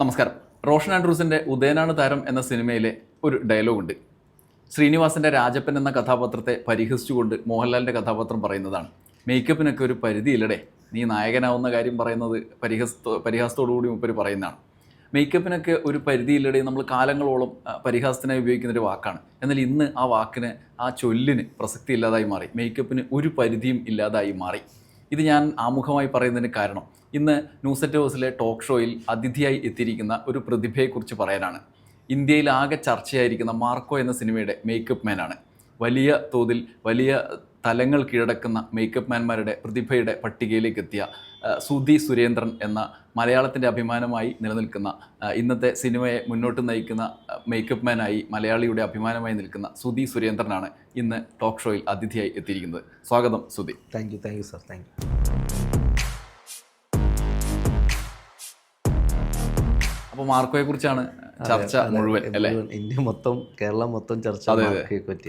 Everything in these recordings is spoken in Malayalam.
നമസ്കാരം. റോഷൻ ആൻഡ്രൂസിൻ്റെ ഉദയനാണ് താരം എന്ന സിനിമയിലെ ഒരു ഡയലോഗുണ്ട്. ശ്രീനിവാസൻ്റെ രാജപ്പൻ എന്ന കഥാപാത്രത്തെ പരിഹസിച്ചുകൊണ്ട് മോഹൻലാലിൻ്റെ കഥാപാത്രം പറയുന്നതാണ്, മേക്കപ്പിനൊക്കെ ഒരു പരിധിയില്ലടേ, നീ നായകനാവുന്ന കാര്യം പറയുന്നത് പരിഹാസത്തോടുകൂടി മുപ്പര് പറയുന്നതാണ്. മേക്കപ്പിനൊക്കെ ഒരു പരിധിയില്ലടേ നമ്മൾ കാലങ്ങളോളം പരിഹാസത്തിനായി ഉപയോഗിക്കുന്നൊരു വാക്കാണ്. എന്നാൽ ഇന്ന് ആ വാക്കിന്, ആ ചൊല്ലിന് പ്രസക്തി ഇല്ലാതായി മാറി. മേക്കപ്പിന് ഒരു പരിധിയും ഇല്ലാതായി മാറി. ഇത് ഞാൻ ആമുഖമായി പറയുന്നതിന് കാരണം ഇന്ന് ന്യൂസ് അറ്റ് ഹൗസിലെ ടോക്ക് ഷോയിൽ അതിഥിയായി എത്തിയിരിക്കുന്ന ഒരു പ്രതിഭയെക്കുറിച്ച് പറയാനാണ്. ഇന്ത്യയിൽ ആകെ ചർച്ചയായിരിക്കുന്ന മാർക്കോ എന്ന സിനിമയുടെ മേക്കപ്പ് മാനാണ്. വലിയ തോതിൽ വലിയ തലങ്ങൾ കീഴടക്കുന്ന മേക്കപ്പ് മാൻമാരുടെ പ്രതിഭയുടെ പട്ടികയിലേക്ക് എത്തിയ സുധി സുരേന്ദ്രൻ എന്ന മലയാളത്തിൻ്റെ അഭിമാനമായി നിലനിൽക്കുന്ന, ഇന്നത്തെ സിനിമയെ മുന്നോട്ട് നയിക്കുന്ന മേക്കപ്പ് മാനായി മലയാളിയുടെ അഭിമാനമായി നിൽക്കുന്ന സുധി സുരേന്ദ്രനാണ് ഇന്ന് ടോക്ക് ഷോയിൽ അതിഥിയായി എത്തിയിരിക്കുന്നത്. സ്വാഗതം Sudhi. Thank you sir, thank you. അപ്പോൾ മാർക്കോയെ കുറിച്ചാണ് ചർച്ച മുഴുവൻ, അല്ലേ? ഇന്ത്യ മൊത്തം, കേരളം മൊത്തം ചർച്ച.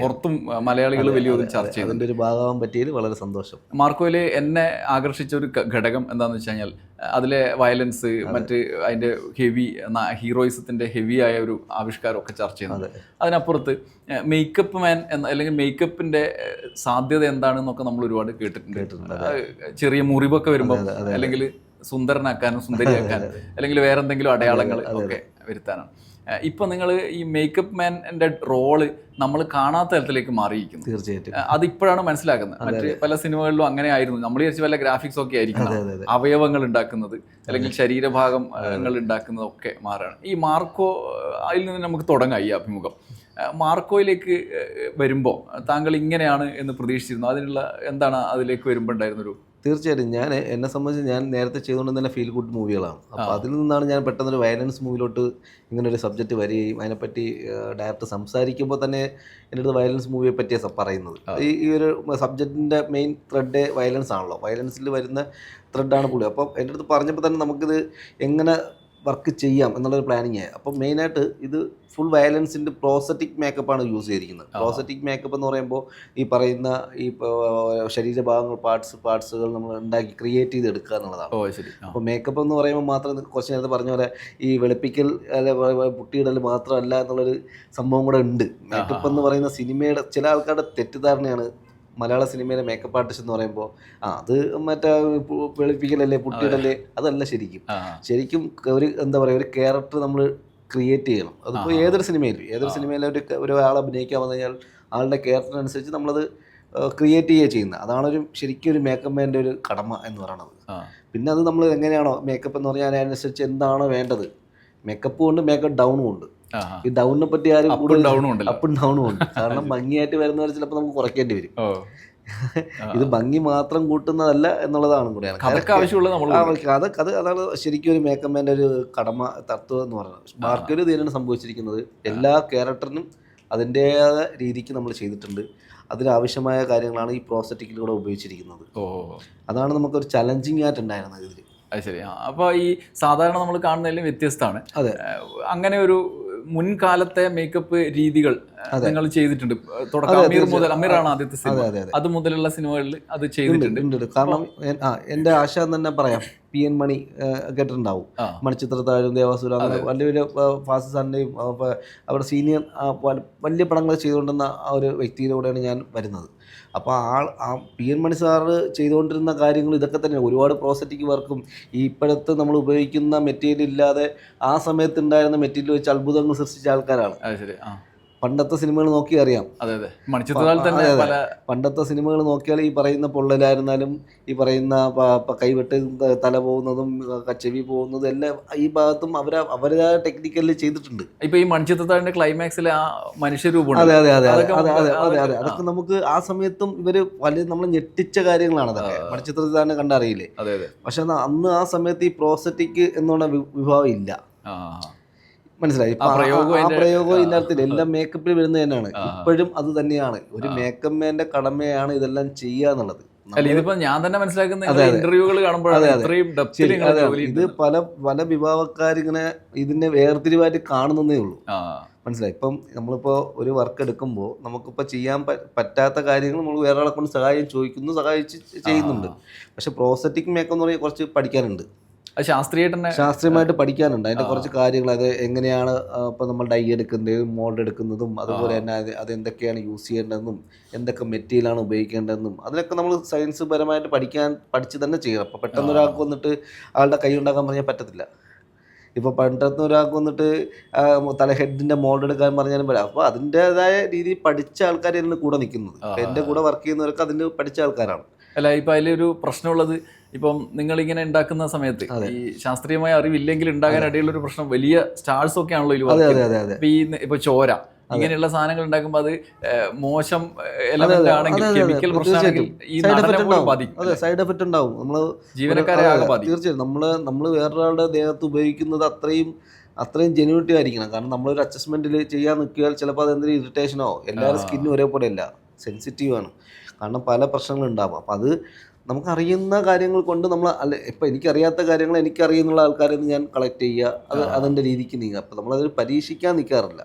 പുറത്തും മലയാളികൾ വലിയൊരു ചർച്ച ചെയ്യുന്നത്. അതിൻ്റെ ഒരു ഭാഗമാകാൻ പറ്റിയതിൽ വളരെ സന്തോഷം. മാർക്കോയിൽ എന്നെ ആകർഷിച്ച ഒരു ഘടകം എന്താണെന്ന് വെച്ച് കഴിഞ്ഞാൽ അതിലെ വയലൻസ്, മറ്റ് അതിൻ്റെ ഹെവി ഹീറോയിസത്തിൻ്റെ ഹെവിയായ ഒരു ആവിഷ്കാരമൊക്കെ ചർച്ച ചെയ്യുന്നത്. അതിനപ്പുറത്ത് മേക്കപ്പ് മാൻ എന്ന, അല്ലെങ്കിൽ മേക്കപ്പിൻ്റെ സാധ്യത എന്താണെന്നൊക്കെ നമ്മൾ ഒരുപാട് കേട്ടിട്ടുണ്ട്. ചെറിയ മുറിവൊക്കെ വരുമ്പോൾ, അല്ലെങ്കിൽ സുന്ദരനാക്കാനും സുന്ദരിയാക്കാനും, അല്ലെങ്കിൽ വേറെ എന്തെങ്കിലും അടയാളങ്ങൾ ഒക്കെ വരുത്താനാണ്. ഇപ്പൊ നിങ്ങൾ ഈ മേക്കപ്പ് മാൻ്റെ റോള് നമ്മൾ കാണാത്ത തലത്തിലേക്ക് മാറിയിരിക്കുന്നു. തീർച്ചയായിട്ടും അതിപ്പോഴാണ് മനസ്സിലാക്കുന്നത്. മറ്റ് പല സിനിമകളിലും അങ്ങനെ ആയിരുന്നു. നമ്മൾ വിചാരിച്ച വല്ല ഗ്രാഫിക്സ് ഒക്കെ ആയിരിക്കും, അവയവങ്ങൾ ഉണ്ടാക്കുന്നത് അല്ലെങ്കിൽ ശരീരഭാഗങ്ങൾ ഉണ്ടാക്കുന്നത് ഒക്കെ മാറുകയാണ്. ഈ മാർക്കോ, അതിൽ നിന്ന് നമുക്ക് തുടങ്ങാം ഈ അഭിമുഖം. മാർക്കോയിലേക്ക് വരുമ്പോൾ താങ്കൾ ഇങ്ങനെയാണ് എന്ന് പ്രതീക്ഷിച്ചിരുന്നു? അതിനുള്ള എന്താണ് അതിലേക്ക് വരുമ്പോൾ ഉണ്ടായിരുന്നൊരു? തീർച്ചയായിട്ടും എന്നെ സംബന്ധിച്ച് ഞാൻ നേരത്തെ ചെയ്തുകൊണ്ട് തന്നെ ഫീൽ ഗുഡ് മൂവികളാണ്. അപ്പോൾ അതിൽ നിന്നാണ് ഞാൻ പെട്ടെന്നൊരു വയലൻസ് മൂവിയിലോട്ട് ഇങ്ങനെ ഒരു സബ്ജക്റ്റ് വരികയും അതിനെപ്പറ്റി ഡയറക്റ്റ് സംസാരിക്കുമ്പോൾ തന്നെ എൻ്റെ അടുത്ത് വയലൻസ് മൂവിയെ പറ്റിയാണ് പറയുന്നത്. ഈ ഒരു സബ്ജക്റ്റിൻ്റെ മെയിൻ ത്രെഡ് വയലൻസ് ആണല്ലോ, വയലൻസിൽ വരുന്ന ത്രെഡാണ് പുള്ളി. അപ്പം എൻ്റെ അടുത്ത് പറഞ്ഞപ്പോൾ തന്നെ നമുക്കിത് എങ്ങനെ വർക്ക് ചെയ്യാം എന്നുള്ളൊരു പ്ലാനിങ് ആയി. അപ്പം മെയിനായിട്ട് ഇത് ഫുൾ വയലൻസിൻ്റെ പ്രോസറ്റിക് മേക്കപ്പാണ് യൂസ് ചെയ്തിരിക്കുന്നത്. പ്രോസറ്റിക് മേക്കപ്പ് എന്ന് പറയുമ്പോൾ ഈ പറയുന്ന ഈ ശരീരഭാഗങ്ങൾ, പാർട്സുകൾ നമ്മൾ ഉണ്ടാക്കി ക്രിയേറ്റ് ചെയ്തെടുക്കുക എന്നുള്ളതാണ്. അപ്പോൾ മേക്കപ്പ് എന്ന് പറയുമ്പോൾ മാത്രം കുറച്ച് നേരത്തെ പറഞ്ഞ പോലെ ഈ വെളുപ്പിക്കൽ, പുട്ടിയിടൽ മാത്രമല്ല എന്നുള്ളൊരു സംഭവം കൂടെ ഉണ്ട്. മേക്കപ്പ് എന്ന് പറയുന്ന സിനിമയുടെ ചില ആൾക്കാരുടെ തെറ്റിദ്ധാരണയാണ് മലയാള സിനിമയിലെ മേക്കപ്പ് ആർട്ടിസ്റ്റ് എന്ന് പറയുമ്പോൾ അത് മറ്റേ വെളുപ്പിക്കലല്ലേ, പുട്ടിയിടല്ലേ, അതല്ല. ശരിക്കും ഒരു എന്താ പറയുക, ഒരു ക്യാരക്ടർ നമ്മൾ ക്രിയേറ്റ് ചെയ്യണം. അതിപ്പോൾ ഏതൊരു സിനിമയിലും ഒരാൾ അഭിനയിക്കാൻ വന്നു കഴിഞ്ഞാൽ ആളുടെ ക്യാരക്ടറിനനുസരിച്ച് നമ്മളത് ക്രിയേറ്റ് ചെയ്യുക ചെയ്യുന്നത്. അതാണ് ശരിക്കും ഒരു മേക്കപ്പ് മാൻ്റെ ഒരു കടമ എന്ന് പറയുന്നത്. പിന്നെ അത് നമ്മൾ എങ്ങനെയാണോ മേക്കപ്പ് എന്ന് പറഞ്ഞാൽ അതിനനുസരിച്ച് എന്താണോ വേണ്ടത്, മേക്കപ്പ് കൊണ്ട് മേക്കപ്പ് ഡൗണും ഉണ്ട്. ഈ ഡൗണിനെ പറ്റി ആരും കൂടുതൽ അപ്പും ഡൗണും ഉണ്ട്. കാരണം ഭംഗിയായിട്ട് വരുന്നവർ ചിലപ്പോൾ നമുക്ക് കുറയ്ക്കേണ്ടി വരും. ഇത് ഭംഗി മാത്രം കൂട്ടുന്നതല്ല എന്നുള്ളതാണ് കൂടെയാണ്. അതാണ് ശരിക്കും ഒരു മേക്കപ്പ് മാൻ്റെ ഒരു കടമ, തത്വം എന്ന് പറയുന്നത്. മാർക്കൊരു ഇതിനാണ് സംഭവിച്ചിരിക്കുന്നത്. എല്ലാ ക്യാരക്ടറിനും അതിൻ്റെതായ രീതിക്ക് നമ്മൾ ചെയ്തിട്ടുണ്ട്. അതിനാവശ്യമായ കാര്യങ്ങളാണ് ഈ പ്രോസറ്റിക്കിലൂടെ ഉപയോഗിച്ചിരിക്കുന്നത്. അതാണ് നമുക്കൊരു ചലഞ്ചിങ് ആയിട്ടുണ്ടായിരുന്നത് ഇതിൽ. അത് ശരി. അപ്പോൾ ഈ സാധാരണ നമ്മൾ കാണുന്നതിലും വ്യത്യസ്തമാണ്. അതെ, അങ്ങനെ ഒരു മുൻകാലത്തെ മേക്കപ്പ് രീതികൾ നിങ്ങൾ ചെയ്തിട്ടുണ്ട്. തുടക്കം അമീറാണ് ആദ്യത്തെ സിനിമ, അത് മുതലുള്ള സിനിമകളിൽ അത് ചെയ്തിട്ടുണ്ട്. കാരണം എൻ്റെ ആശ തന്നെ പറയാം, PN മണി കേട്ടിട്ടുണ്ടാവും, മണിച്ചിത്രത്താഴും, ദേവാസുര, അങ്ങനെ വലിയ വലിയ ഫാസിൽ സാറിൻ്റെയും അവരുടെ സീനിയർ വലിയ പടങ്ങൾ ചെയ്തുകൊണ്ടിരുന്ന ആ ഒരു വ്യക്തിയിലൂടെയാണ് ഞാൻ വരുന്നത്. അപ്പോൾ ആ PN മണി സാറ് ചെയ്തുകൊണ്ടിരുന്ന കാര്യങ്ങൾ ഇതൊക്കെ തന്നെയാണ്. ഒരുപാട് പ്രോസറ്റിക് വർക്കും ഈ ഇപ്പോഴത്തെ നമ്മൾ ഉപയോഗിക്കുന്ന മെറ്റീരിയൽ ഇല്ലാതെ ആ സമയത്ത് ഉണ്ടായിരുന്ന മെറ്റീരിയൽ വെച്ച് അത്ഭുതങ്ങൾ സൃഷ്ടിച്ച ആൾക്കാരാണ്. പണ്ടത്തെ സിനിമകൾ നോക്കി അറിയാം. പണ്ടത്തെ സിനിമകൾ നോക്കിയാൽ ഈ പറയുന്ന പൊള്ളലായിരുന്നാലും, ഈ പറയുന്ന കൈവെട്ട്, തല പോകുന്നതും ചെവി പോകുന്നതും എല്ലാം ഈ ഭാഗത്തും അവരുടേതായ ടെക്നിക്കലിൽ ചെയ്തിട്ടുണ്ട്. ഇപ്പൊ ഈ മണിച്ചിത്രത്താഴിന്റെ ക്ലൈമാക്സിലെ ആ മനുഷ്യരൂപം, അതൊക്കെ നമുക്ക് ആ സമയത്തും ഇവര് വലിയ നമ്മൾ ഞെട്ടിച്ച കാര്യങ്ങളാണ്. അതൊക്കെ മണിച്ചിത്രത്താഴിനെ കണ്ടറിയില്ലേ. പക്ഷെ അന്ന് ആ സമയത്ത് ഈ പ്രോസറ്റിക് എന്നുള്ള വിഭാഗം ഇല്ല. മനസ്സിലായി. ആ പ്രയോഗം ഇതിനകത്തില്ല. എല്ലാം മേക്കപ്പിൽ വരുന്നത് തന്നെയാണ്. ഇപ്പോഴും അത് തന്നെയാണ്. ഒരു മേക്കപ്പ് മാൻ്റെ കടമയാണ് ഇതെല്ലാം ചെയ്യുക എന്നുള്ളത്. ഞാൻ തന്നെ മനസ്സിലാക്കുന്ന ഇന്റർവ്യൂകൾ കാണുമ്പോൾ ഇത് പല വിഭാഗക്കാരിങ്ങനെ ഇതിനെ വേർതിരിവായിട്ട് കാണുന്നതേ ഉള്ളൂ. മനസ്സിലായി. ഇപ്പം നമ്മളിപ്പോൾ ഒരു വർക്ക് എടുക്കുമ്പോൾ നമുക്കിപ്പോൾ ചെയ്യാൻ പറ്റാത്ത കാര്യങ്ങൾ നമ്മൾ വേറെ ആളെ കൊണ്ട് സഹായം ചോദിക്കുന്നു, സഹായിച്ച് ചെയ്യുന്നുണ്ട്. പക്ഷെ പ്രോസറ്റിക് മേക്കപ്പ് എന്ന് പറഞ്ഞാൽ കുറച്ച് പഠിക്കാനുണ്ട്. അത് ശാസ്ത്രീയമായിട്ട് ശാസ്ത്രീയമായിട്ട് പഠിക്കാനുണ്ട്. അതിൻ്റെ കുറച്ച് കാര്യങ്ങൾ, അത് എങ്ങനെയാണ് ഇപ്പോൾ നമ്മൾ ഡൈ എടുക്കുന്നതും മോൾഡ് എടുക്കുന്നതും, അതുപോലെ തന്നെ അത് എന്തൊക്കെയാണ് യൂസ് ചെയ്യേണ്ടതെന്നും എന്തൊക്കെ മെറ്റീരിയലാണ് ഉപയോഗിക്കേണ്ടതെന്നും അതിനൊക്കെ നമ്മൾ സയൻസ് പരമായിട്ട് പഠിച്ച് തന്നെ ചെയ്യണം. അപ്പോൾ പെട്ടെന്ന് ഒരാൾക്ക് വന്നിട്ട് ആളുടെ കൈ ഉണ്ടാക്കാൻ പറഞ്ഞാൽ പറ്റത്തില്ല. ഇപ്പോൾ പണ്ടത്തെ ഒരാൾക്ക് വന്നിട്ട് ഹെഡിൻ്റെ മോൾഡ് എടുക്കാൻ പറഞ്ഞാലും പറ്റില്ല. അപ്പോൾ അതിൻ്റേതായ രീതിയിൽ പഠിച്ച ആൾക്കാർ ഇതിന് കൂടെ നിൽക്കുന്നത്. എൻ്റെ കൂടെ വർക്ക് ചെയ്യുന്നവർക്ക് അതിന് പഠിച്ച ആൾക്കാരാണ്. അല്ല, ഇപ്പം അതിലൊരു പ്രശ്നമുള്ളത്, ഇപ്പം നിങ്ങളിങ്ങനെ ഉണ്ടാക്കുന്ന സമയത്ത് ഈ ശാസ്ത്രീയമായ അറിവില്ലെങ്കിൽ ഉണ്ടാകാൻ ഇടയുള്ളൊരു പ്രശ്നം വലിയ സ്റ്റാർസ് ഒക്കെ ആണല്ലോ ഇതിൽ. ഇപ്പൊ ചോര ഇങ്ങനെയുള്ള സാധനങ്ങൾ ഉണ്ടാക്കുമ്പോൾ അത് മോശം എലമെന്റ് ആണെങ്കിൽ, കെമിക്കൽ പ്രശ്നമാണെങ്കിൽ ഈ നടനെ ബാധിക്കും. അതെ, സൈഡ് എഫക്റ്റ് ഉണ്ടാവും. നമ്മൾ ജീവനക്കാരെ ആകെ ബാധിക്കും. തീർച്ചയായും നമ്മൾ വേറൊരാളുടെ ദേഹത്ത് ഉപയോഗിക്കുന്നത് അത്രയും ജെന്യൂനിറ്റി ആയിരിക്കണം. കാരണം നമ്മളൊരു അഡ്ജസ്റ്റ്മെന്റിൽ ചെയ്യാൻ നിൽക്കിയാൽ ചിലപ്പോൾ അതെന്തെങ്കിലും ഇറിറ്റേഷനോ, എല്ലാവരും സ്കിന്നും ഒരേപോലെ അല്ല, സെൻസിറ്റീവാണ്. കാരണം പല പ്രശ്നങ്ങളുണ്ടാവും. അപ്പം അത് നമുക്കറിയുന്ന കാര്യങ്ങൾ കൊണ്ട് നമ്മൾ ഇപ്പം എനിക്കറിയാത്ത കാര്യങ്ങൾ എനിക്കറിയുന്നുള്ള ആൾക്കാരെ ഞാൻ കളക്ട് ചെയ്യുക, അതിൻ്റെ രീതിക്ക് നീങ്ങുക. അപ്പം നമ്മളത് പരീക്ഷിക്കാൻ നിൽക്കാറില്ല.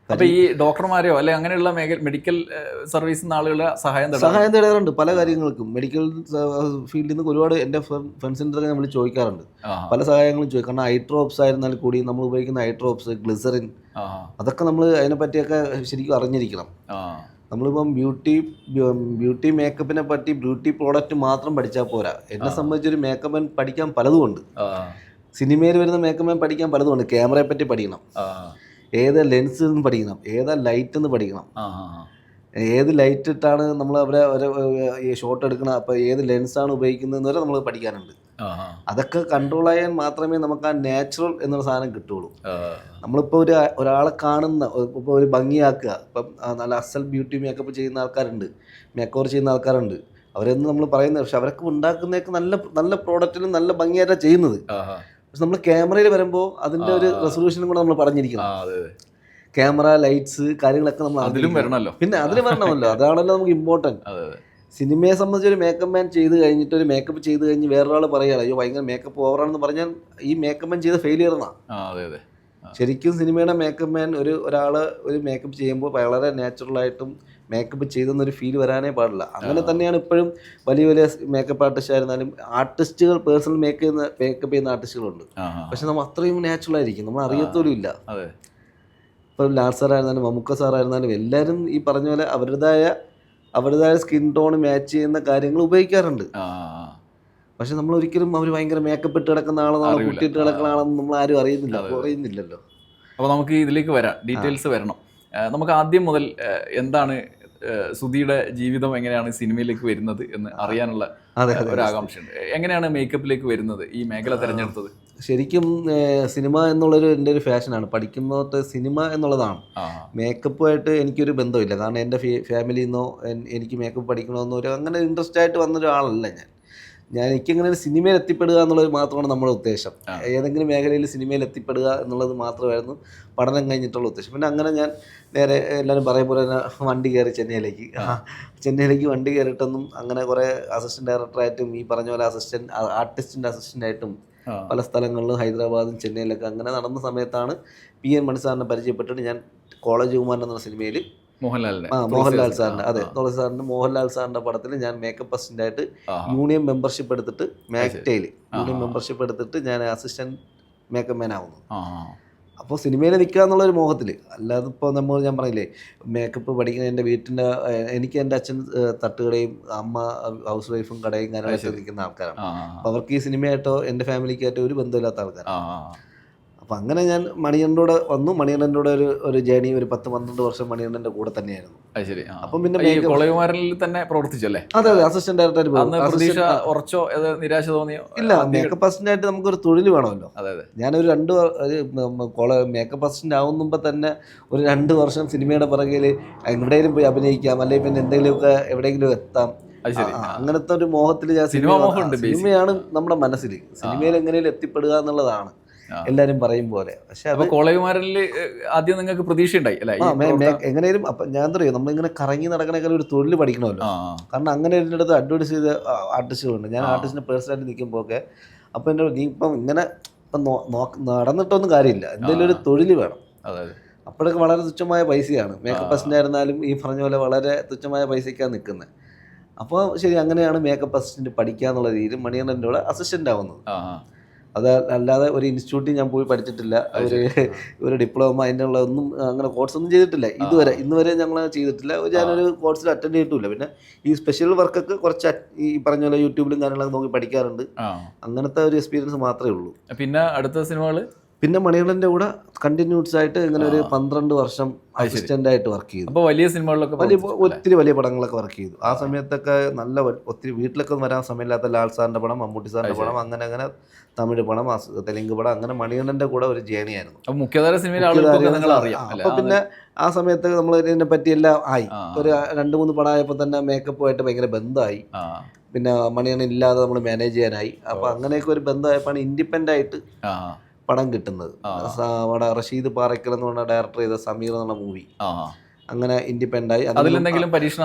അപ്പൊ ഈ ഡോക്ടർമാരെയോ അല്ലെ അങ്ങനെയുള്ള മെഡിക്കൽ സർവീസിൽ ആളുകളെ സഹായം തേടാറുണ്ട് പല കാര്യങ്ങൾക്കും. മെഡിക്കൽ ഫീൽഡിൽ നിന്ന് ഒരുപാട് എൻ്റെ ഫ്രണ്ട്സിൻ്റെ നമ്മൾ ചോദിക്കാറുണ്ട്, പല സഹായങ്ങളും ചോദിക്കും. കാരണം ഐ ഡ്രോപ്സ് ആയിരുന്നാൽ കൂടി നമ്മൾ ഉപയോഗിക്കുന്ന ഐ ഡ്രോപ്സ്, ഗ്ലിസറിൻ, അതൊക്കെ നമ്മൾ അതിനെ പറ്റിയൊക്കെ ശരിക്കും അറിഞ്ഞിരിക്കണം. നമ്മളിപ്പം ബ്യൂട്ടി മേക്കപ്പിനെ പറ്റി ബ്യൂട്ടി പ്രോഡക്റ്റ് മാത്രം പഠിച്ചാൽ പോരാ. എന്നെ സംബന്ധിച്ചൊരു മേക്കപ്പ് പഠിക്കാൻ പലതുമുണ്ട്. സിനിമയിൽ വരുന്ന മേക്കപ്പ് പഠിക്കാൻ പലതുമുണ്ട്. ക്യാമറയെ പറ്റി പഠിക്കണം, ഏത് ലെൻസ് എന്ന് പഠിക്കണം, ഏതാ ലൈറ്റ് എന്ന് പഠിക്കണം, ഏത് ലൈറ്റ് ഇട്ടാണ് നമ്മൾ അവരെ ഈ ഷോട്ട് എടുക്കണം, അപ്പോൾ ഏത് ലെൻസാണ് ഉപയോഗിക്കുന്നതെന്ന് വരെ നമ്മൾ പഠിക്കാനുണ്ട്. അതൊക്കെ കൺട്രോൾ ചെയ്യാൻ മാത്രമേ നമുക്ക് ആ നാച്ചുറൽ എന്നുള്ള സാധനം കിട്ടുള്ളൂ. നമ്മളിപ്പോൾ ഒരാളെ കാണുന്ന ഇപ്പോൾ ഒരു ഭംഗിയാക്കുക, ഇപ്പം നല്ല അസൽ ബ്യൂട്ടി മേക്കപ്പ് ചെയ്യുന്ന ആൾക്കാരുണ്ട്, മേക്ക് ഓവർ ചെയ്യുന്ന ആൾക്കാരുണ്ട്, അവരെന്ന് നമ്മൾ പറയുന്നത്. പക്ഷെ അവരൊക്കെ ഉണ്ടാക്കുന്നതൊക്കെ നല്ല പ്രോഡക്റ്റിലും നല്ല ഭംഗിയായിട്ടാണ് ചെയ്യുന്നത്. പക്ഷെ നമ്മൾ ക്യാമറയിൽ വരുമ്പോൾ അതിൻ്റെ ഒരു റെസൊല്യൂഷനും കൂടെ നമ്മൾ പറഞ്ഞിരിക്കണം. ക്യാമറ, ലൈറ്റ്സ്, കാര്യങ്ങളൊക്കെ നമ്മൾ അതിലും വരണമല്ലോ. പിന്നെ അതിൽ വരണമല്ലോ, അതാണല്ലോ നമുക്ക് ഇമ്പോർട്ടൻറ്റ്. സിനിമയെ സംബന്ധിച്ച് ഒരു മേക്കപ്പ് മാൻ ചെയ്ത് കഴിഞ്ഞിട്ട്, ഒരു മേക്കപ്പ് ചെയ്ത് കഴിഞ്ഞ് വേറൊരാൾ പറയുകയാണ് അയ്യോ ഭയങ്കര മേക്കപ്പ് ഓവറാണെന്ന് പറഞ്ഞാൽ ഈ മേക്കപ്പ് മാൻ ചെയ്ത ഫെയിലിയറാണ്. ശരിക്കും സിനിമയുടെ മേക്കപ്പ് മാൻ ഒരാൾ ഒരു മേക്കപ്പ് ചെയ്യുമ്പോൾ വളരെ നാച്ചുറലായിട്ടും മേക്കപ്പ് ചെയ്തെന്നൊരു ഫീൽ വരാനേ പാടില്ല. അങ്ങനെ തന്നെയാണ് ഇപ്പോഴും വലിയ മേക്കപ്പ് ആർട്ടിസ്റ്റ് ആയിരുന്നാലും ആർട്ടിസ്റ്റുകൾ, പേഴ്സണൽ മേക്കപ്പ് ചെയ്യുന്ന ആർട്ടിസ്റ്റുകളുണ്ട്. പക്ഷെ നമ്മൾ അത്രയും നാച്ചുറൽ ആയിരിക്കും, നമ്മൾ അറിയത്തോലും ഇല്ല. ഇപ്പം ലാൽ സാറായിരുന്നാലും മമ്മൂക്ക സാറായിരുന്നാലും എല്ലാവരും ഈ പറഞ്ഞ പോലെ അവരുടേതായ സ്കിൻ ടോൺ മാച്ച് ചെയ്യുന്ന കാര്യങ്ങൾ ഉപയോഗിക്കാറുണ്ട്. പക്ഷെ നമ്മൾ ഒരിക്കലും അവർ ഭയങ്കര മേക്കപ്പ് ഇട്ട് കിടക്കുന്ന ആളെന്നാണ്, കുട്ടിയിട്ട് കിടക്കുന്ന ആളെന്ന് നമ്മൾ ആരും അറിയുന്നില്ലല്ലോ. അപ്പോൾ നമുക്ക് ഇതിലേക്ക് വരാം, ഡീറ്റെയിൽസ് വരണം. നമുക്ക് ആദ്യം മുതൽ എന്താണ് സുധിയുടെ ജീവിതം, എങ്ങനെയാണ് സിനിമയിലേക്ക് വരുന്നത് എന്ന് അറിയാനുള്ള ഒരു ആകാംക്ഷയുണ്ട്. എങ്ങനെയാണ് മേക്കപ്പിലേക്ക് വരുന്നത്, ഈ മേഖല തിരഞ്ഞെടുത്തത്? ശരിക്കും സിനിമ എന്നുള്ളൊരു എൻ്റെ ഒരു ഫാഷനാണ്. പഠിക്കുന്നത് സിനിമ എന്നുള്ളതാണ്. മേക്കപ്പുമായിട്ട് എനിക്കൊരു ബന്ധമില്ല. കാരണം എൻ്റെ ഫാമിലിയിൽ നിന്നോ എനിക്ക് മേക്കപ്പ് പഠിക്കണമെന്നോ അങ്ങനെ ഇൻട്രസ്റ്റ് ആയിട്ട് വന്നൊരാളല്ല എനിക്കങ്ങനെ ഒരു സിനിമയിൽ എത്തിപ്പെടുക എന്നുള്ളത് മാത്രമാണ് നമ്മുടെ ഉദ്ദേശം. ഏതെങ്കിലും മേഖലയിൽ സിനിമയിൽ എത്തിപ്പെടുക എന്നുള്ളത് മാത്രമായിരുന്നു പഠനം കഴിഞ്ഞിട്ടുള്ള ഉദ്ദേശം. പിന്നെ അങ്ങനെ ഞാൻ നേരെ എല്ലാവരും പറയും പോലെ തന്നെ വണ്ടി കയറി ചെന്നൈയിലേക്ക് വണ്ടി കയറിയിട്ടൊന്നും അങ്ങനെ കുറേ അസിസ്റ്റൻറ്റ് ഡയറക്ടറായിട്ടും ഈ പറഞ്ഞ പോലെ ആർട്ടിസ്റ്റിൻ്റെ അസിസ്റ്റൻ്റായിട്ടും പല സ്ഥലങ്ങളിലും ഹൈദരാബാദും ചെന്നൈയിലൊക്കെ അങ്ങനെ നടന്ന സമയത്താണ് PN മണി സാറിനെ പരിചയപ്പെട്ടിട്ട് ഞാൻ കോളേജ് കുമാരൻ എന്ന സിനിമയിൽ മോഹൻലാൽ സാറിന്റെ പടത്തിൽ ഞാൻ മേക്കപ്പ് അസിസ്റ്റൻ്റായിട്ട് യൂണിയൻ മെമ്പർഷിപ്പ് എടുത്തിട്ട് ഞാൻ അസിസ്റ്റന്റ് മേക്കപ്പ് മാൻ ആവുന്നു. അപ്പോൾ സിനിമയിൽ നിൽക്കുക എന്നുള്ളൊരു മോഹത്തിൽ, അല്ലാതെ ഇപ്പോൾ ഞാൻ പറഞ്ഞില്ലേ മേക്കപ്പ് പഠിക്കുന്ന എനിക്ക് എൻ്റെ അച്ഛൻ തട്ടുകടയും അമ്മ ഹൗസ് വൈഫും കടയും കാര്യങ്ങളൊക്കെ നിൽക്കുന്ന ആൾക്കാരാണ്. അപ്പോൾ അവർക്ക് ഈ സിനിമയായിട്ടോ എൻ്റെ ഫാമിലിക്കായിട്ടോ ഒരു ബന്ധമില്ലാത്ത ആൾക്കാരാണ്. അപ്പം അങ്ങനെ ഞാൻ മണികണ്ഠനോട് വന്നു. മണികണ്ഠൻ്റെ ഒരു ജേണി ഒരു 10-12 വർഷം മണികണ്ഠൻ്റെ കൂടെ തന്നെയായിരുന്നു. അപ്പം പിന്നെ കോളേജുമാരിൽ തന്നെ പ്രവർത്തിച്ചല്ലേ? അതെ, അസിസ്റ്റന്റ് ഉറച്ചോ നിരാശ തോന്നിയോ? ഇല്ല, മേക്കപ്പ് അസിസ്റ്റന്റ് ആയിട്ട് നമുക്കൊരു തൊഴിൽ വേണമല്ലോ. ഞാനൊരു മേക്കപ്പ് അസിസ്റ്റന്റ് ആവുന്നുമ്പോൾ തന്നെ ഒരു 2 വർഷം സിനിമയുടെ പിറകിൽ എവിടെയെങ്കിലും പോയി അഭിനയിക്കാം, അല്ലെങ്കിൽ പിന്നെ എന്തെങ്കിലുമൊക്കെ എവിടെയെങ്കിലും എത്താം, അങ്ങനത്തെ ഒരു മോഹത്തിൽ ഞാൻ സിനിമയാണ് നമ്മുടെ മനസ്സിൽ. സിനിമയിൽ എങ്ങനെയും എത്തിപ്പെടുക എന്നുള്ളതാണ് എല്ലാരും പറയും പോലെ. പക്ഷെ കോളേജുമാരിൽ ആദ്യം നിങ്ങൾക്ക് പ്രതീക്ഷ ഉണ്ടായി എങ്ങനെയും. അപ്പൊ ഞാൻ അറിയാം, നമ്മളിങ്ങനെ കറങ്ങി നടക്കണേക്കാൾ ഒരു തൊഴിൽ പഠിക്കണമല്ലോ. കാരണം അങ്ങനെ എൻ്റെ അടുത്ത് അഡ്വൈസ് ചെയ്ത ആർട്ടിസ്റ്റുകളുണ്ട്. ഞാൻ ആർട്ടിസ്റ്റിനെ പേഴ്സണായിട്ട് നിൽക്കുമ്പോൾ ഒക്കെ അപ്പോൾ എൻ്റെ നീ ഇപ്പം ഇങ്ങനെ നടന്നിട്ടൊന്നും കാര്യമില്ല, എന്തെങ്കിലും ഒരു തൊഴിൽ വേണം. അപ്പോഴൊക്കെ വളരെ തുച്ഛമായ പൈസയാണ്. മേക്കപ്പ് അസിസ്റ്റന്റ് ആയിരുന്നാലും ഈ പറഞ്ഞ പോലെ വളരെ തുച്ഛമായ പൈസയ്ക്കാണ് നിൽക്കുന്നത്. അപ്പോൾ ശരി, അങ്ങനെയാണ് മേക്കപ്പ് അസിസ്റ്റന്റ് പഠിക്കുക എന്നുള്ള രീതിയിൽ മണികണ്ഠൻ്റെ കൂടെ അസിസ്റ്റന്റ് ആവുന്നത്. അത് അല്ലാതെ ഒരു ഇൻസ്റ്റിറ്റ്യൂട്ടിൽ ഞാൻ പോയി പഠിച്ചിട്ടില്ല, ഒരു ഡിപ്ലോമ അതിനുള്ള ഒന്നും അങ്ങനെ കോഴ്സ് ഒന്നും ചെയ്തിട്ടില്ല ഇന്ന് വരെ ഞങ്ങൾ ചെയ്തിട്ടില്ല. ഞാനൊരു കോഴ്സിൽ അറ്റൻഡ് ചെയ്തിട്ടില്ല. പിന്നെ ഈ സ്പെഷ്യൽ വർക്കൊക്കെ കുറച്ച് ഈ പറഞ്ഞ പോലെ യൂട്യൂബിലും കാര്യങ്ങളൊക്കെ നോക്കി പഠിക്കാറുണ്ട്. അങ്ങനത്തെ ഒരു എക്സ്പീരിയൻസ് മാത്രമേ ഉള്ളൂ. പിന്നെ അടുത്ത സിനിമകൾ പിന്നെ മണികണ്ഠൻ്റെ കൂടെ കണ്ടിന്യൂസ് ആയിട്ട് ഇങ്ങനെ ഒരു 12 വർഷം അസിസ്റ്റന്റ് ആയിട്ട് വർക്ക് ചെയ്തു. അപ്പോൾ വലിയ സിനിമകളിലൊക്കെ ഒത്തിരി വലിയ പടങ്ങളൊക്കെ വർക്ക് ചെയ്തു. ആ സമയത്തൊക്കെ നല്ല ഒത്തിരി വീട്ടിലൊക്കെ വരാൻ സമയമില്ലാത്ത ലാൽ സാറിന്റെ പടം, മമ്മൂട്ടി സാറിന്റെ പടം, അങ്ങനെ തമിഴ് പടം, തെലുങ്ക് പടം, അങ്ങനെ മണികണ്ഠന്റെ കൂടെ ഒരു ജേണി ആയിരുന്നു. അപ്പൊ പിന്നെ ആ സമയത്ത് നമ്മൾ ഇതിനെ പറ്റി എല്ലാം ആയി. ഒരു 2-3 പടമായപ്പോൾ തന്നെ മേക്കപ്പുമായിട്ട് ഭയങ്കര ബന്ധമായി. പിന്നെ മണികണ്ഠൻ ഇല്ലാതെ നമ്മൾ മാനേജ് ചെയ്യാനായി. അപ്പൊ അങ്ങനെയൊക്കെ ഒരു ബന്ധമായപ്പോഴാണ് ഇൻഡിപെൻഡന്റ് ആയിട്ട് പടം കിട്ടുന്നത്. അവിടെ റഷീദ് പാറയ്ക്കൽ എന്ന് പറഞ്ഞ ഡയറക്ടർ ചെയ്ത സമീർ എന്നുള്ള മൂവി അങ്ങനെ ഇൻഡിപെൻഡന്റ് ആയി. അതിലെന്തെങ്കിലും പരീക്ഷണ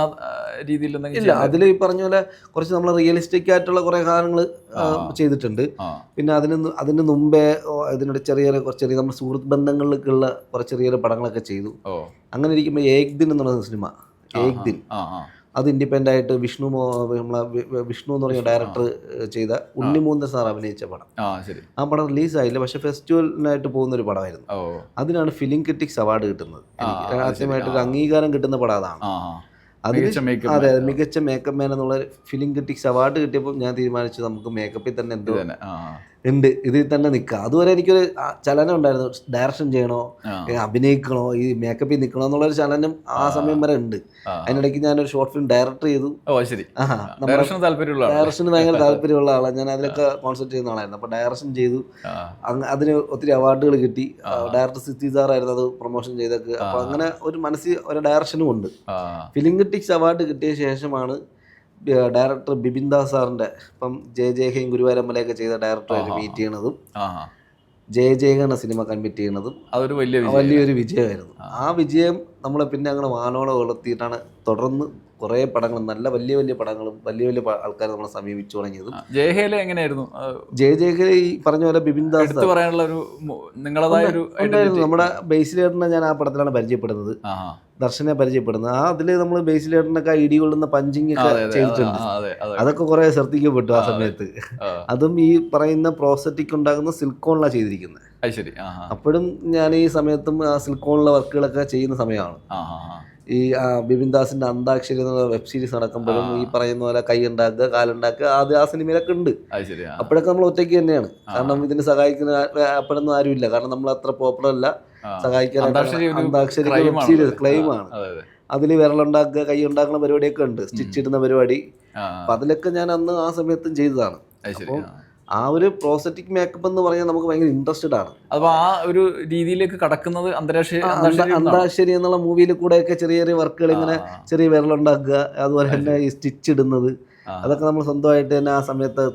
രീതിയിൽ ഇല്ല, അതിൽ ഈ പറഞ്ഞ പോലെ കുറച്ച് നമ്മൾ റിയലിസ്റ്റിക് ആയിട്ടുള്ള കുറെ കാര്യങ്ങൾ ചെയ്തിട്ടുണ്ട്. പിന്നെ അതിന് മുമ്പേ ഇതിനോട് ചെറിയ നമ്മൾ സുഹൃത്ത് ബന്ധങ്ങളിലേക്കുള്ള കുറച്ച് ചെറിയ പടങ്ങളൊക്കെ ചെയ്തു. അങ്ങനെ ഇരിക്കുമ്പോൾ ഏക് ദിൻ എന്ന് പറയുന്ന സിനിമ, ഏക് ദിൻ അത് ഇൻഡിപെൻഡന്റ് ആയിട്ട് വിഷ്ണു എന്ന് പറഞ്ഞ ഡയറക്ടർ ചെയ്ത ഉണ്ണിമൂന്തൻ സാർ അഭിനയിച്ച പടം. ആ പടം റിലീസായില്ല, പക്ഷെ ഫെസ്റ്റിവലിനായിട്ട് പോകുന്ന ഒരു പടമായിരുന്നു. അതിനാണ് ഫിലിം ക്രിറ്റിക്സ് അവാർഡ് കിട്ടുന്നത്. ആദ്യമായിട്ടൊരു അംഗീകാരം കിട്ടുന്ന പടം അതാണ്. അതെ, മികച്ച മേക്കപ്പ് മാൻ എന്നുള്ള ഫിലിം ക്രിറ്റിക്സ് അവാർഡ് കിട്ടിയപ്പോൾ ഞാൻ തീരുമാനിച്ചു നമുക്ക് മേക്കപ്പിൽ തന്നെ എന്തോ ഉണ്ട്, ഇതിൽ തന്നെ നിൽക്കുക. അതുവരെ എനിക്കൊരു ചലനം ഉണ്ടായിരുന്നു, ഡയറക്ഷൻ ചെയ്യണോ, അഭിനയിക്കണോ, ഈ മേക്കപ്പിൽ നിൽക്കണോ എന്നുള്ളൊരു ചലനം ആ സമയം വരെ ഉണ്ട്. അതിനിടയ്ക്ക് ഞാനൊരു ഷോർട്ട് ഫിലിം ഡയറക്ടർ ചെയ്തു. ഡയറക്ഷന് ഭയങ്കര താല്പര്യമുള്ള ആളാണ് ഞാൻ, അതിലൊക്കെ കോൺസെൻട്രേറ്റ് ചെയ്യുന്ന ആളായിരുന്നു. അപ്പോൾ ഡയറക്ഷൻ ചെയ്തു, അതിന് ഒത്തിരി അവാർഡുകൾ കിട്ടി. ഡയറക്ടർ സിദ്ധിസാറായിരുന്നു അത് പ്രൊമോഷൻ ചെയ്തൊക്കെ. അപ്പോൾ അങ്ങനെ ഒരു മനസ്സിൽ ഒരു ഡയറക്ഷനും ഉണ്ട്. ഫിലിം ക്രിറ്റിക്സ് അവാർഡ് കിട്ടിയ ശേഷമാണ് ഡയറക്ടർ ബിപിൻ ദാസ് സാറിൻ്റെ, ഇപ്പം ജയജയഹയും ഗുരുവായൂരമ്പലയൊക്കെ ചെയ്ത ഡയറക്ടറായിട്ട് മീറ്റ് ചെയ്യണതും ജയജയഹ എന്ന സിനിമ കൺമിറ്റ് ചെയ്യുന്നതും അതൊരു വലിയൊരു വിജയമായിരുന്നു. ആ വിജയം നമ്മളെ പിന്നെ അങ്ങനെ വാനോളം വളർത്തിയിട്ടാണ് തുടർന്ന് കുറേ പടങ്ങൾ, നല്ല വലിയ വലിയ പടങ്ങളും വലിയ വലിയ ആൾക്കാർ നമ്മളെ സമീപിച്ചു തുടങ്ങിയതും. ജയഹേല എങ്ങനെയായിരുന്നു? ജയജയഹ ഈ പറഞ്ഞ പോലെ ബിപിൻ ദാസ് നമ്മുടെ ബേസിലേട്ടനെ ഞാൻ ആ പടത്തിലാണ് പരിചയപ്പെടുന്നത്, ദർശനെ പരിചയപ്പെടുന്നത്. അതിൽ നമ്മൾ ബേസിലേട്ടനൊക്കെ ഇടി കൊള്ളുന്ന പഞ്ചിങ് ഒക്കെ ചെയ്തിട്ടുണ്ട്. അതൊക്കെ കുറെ ശ്രദ്ധിക്കപ്പെട്ടു ആ സമയത്ത്. അതും ഈ പറയുന്ന പ്രോസറ്റിക് ഉണ്ടാകുന്ന സിൽക്കോണിലാണ് ചെയ്തിരിക്കുന്നത്. അപ്പോഴും ഞാൻ ഈ സമയത്തും ആ സിൽക്കോണിലെ വർക്കുകളൊക്കെ ചെയ്യുന്ന സമയമാണ്. ഈ ബിപിൻ ദാസിന്റെ അന്താക്ഷരി എന്നുള്ള വെബ് സീരീസ് നടക്കുമ്പോഴും ഈ പറയുന്ന പോലെ കൈ ഉണ്ടാക്കുക, കാലുണ്ടാക്കുക, ആദ്യം ആ സിനിമയിലൊക്കെ ഉണ്ട്. അപ്പോഴൊക്കെ നമ്മൾ ഒറ്റയ്ക്ക് തന്നെയാണ്, കാരണം ഇതിന് സഹായിക്കുന്ന അപ്പോഴൊന്നും ആരുമില്ല, കാരണം നമ്മൾ അത്ര പോപ്പുലർ അല്ല സഹായിക്കാൻ. അന്താക്ഷരി വെബ് സീരീസ് ക്ലെയിമാണ്. അതിൽ വിരലുണ്ടാക്കുക, കൈ ഉണ്ടാക്കുന്ന പരിപാടിയൊക്കെ ഉണ്ട്, സ്റ്റിച്ച് ഇടുന്ന പരിപാടി. അപ്പൊ അതിലൊക്കെ ഞാൻ അന്ന് ആ സമയത്തും ചെയ്തതാണ്. അപ്പോൾ ആ ഒരു പ്രോസറ്റിക് മേക്കപ്പ് എന്ന് പറഞ്ഞാൽ നമുക്ക് ഭയങ്കര ഇൻട്രസ്റ്റഡ് ആണ്. അപ്പൊ ആ ഒരു രീതിയിലേക്ക് കടക്കുന്നത് അന്താക്ഷരി എന്നുള്ള മൂവിയിൽ കൂടെയൊക്കെ ചെറിയ ചെറിയ വർക്കുകൾ, ഇങ്ങനെ ചെറിയ വിരലുണ്ടാക്കുക, അതുപോലെ തന്നെ ഈ സ്റ്റിച്ച് ഇടുന്നത്, അതൊക്കെ നമ്മൾ സ്വന്തമായിട്ട് തന്നെ ആ സമയത്ത്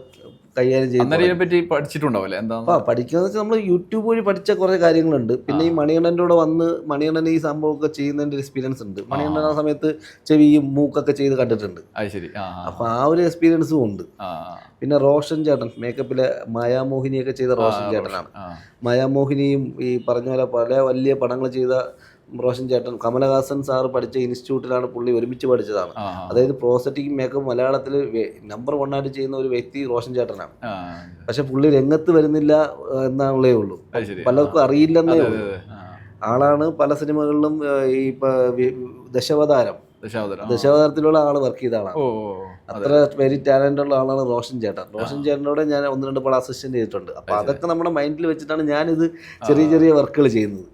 കൈകാര്യം ചെയ്യുന്നത്. പഠിച്ചിട്ടുണ്ടാവില്ലേ? പഠിക്കുക വെച്ചാൽ നമ്മൾ യൂട്യൂബ് വഴി പഠിച്ച കുറേ കാര്യങ്ങളുണ്ട്. പിന്നെ ഈ മണികണ്ഠൻ്റെ കൂടെ വന്ന് മണികണ്ഠൻ ഈ സംഭവമൊക്കെ ചെയ്യുന്നതിൻ്റെ എക്സ്പീരിയൻസ് ഉണ്ട്. മണികണ്ഠൻ ആ സമയത്ത് ചെവിയും മൂക്കൊക്കെ ചെയ്ത് കണ്ടിട്ടുണ്ട്. അപ്പൊ ആ ഒരു എക്സ്പീരിയൻസും ഉണ്ട്. പിന്നെ റോഷൻ ചേട്ടൻ, മേക്കപ്പിലെ മായാമോഹിനിയൊക്കെ ചെയ്ത റോഷൻ ചേട്ടനാണ്. മായാമോഹിനിയും ഈ പറഞ്ഞ പോലെ പല വലിയ പടങ്ങൾ ചെയ്ത റോഷൻ ചേട്ടൻ, കമലഹാസൻ സാറ് പഠിച്ച ഇൻസ്റ്റിറ്റ്യൂട്ടിലാണ് പുള്ളി ഒരുമിച്ച് പഠിച്ചതാണ്. അതായത് പ്രോസറ്റിക് മേക്കപ്പ് മലയാളത്തിൽ നമ്പർ 1 ആയിട്ട് ചെയ്യുന്ന ഒരു വ്യക്തി റോഷൻ ചേട്ടനാണ്. പക്ഷെ പുള്ളി രംഗത്ത് വരുന്നില്ല എന്നാണുള്ളേ ഉള്ളൂ, പലർക്കും അറിയില്ലെന്നേ ഉള്ളൂ. ആളാണ് പല സിനിമകളിലും ഈ ദശാവതാരത്തിലുള്ള ആള് വർക്ക് ചെയ്ത ആളാണ്. അത്ര വെരി ടാലന്റ് ഉള്ള ആളാണ് റോഷൻ ചേട്ടൻ. റോഷൻ ചേട്ടനോട് ഞാൻ 1-2 പടം അസിസ്റ്റന്റ് ചെയ്തിട്ടുണ്ട്. അപ്പൊ അതൊക്കെ നമ്മുടെ മൈൻഡിൽ വെച്ചിട്ടാണ് ഞാനിത് ചെറിയ ചെറിയ വർക്കുകൾ ചെയ്യുന്നത്.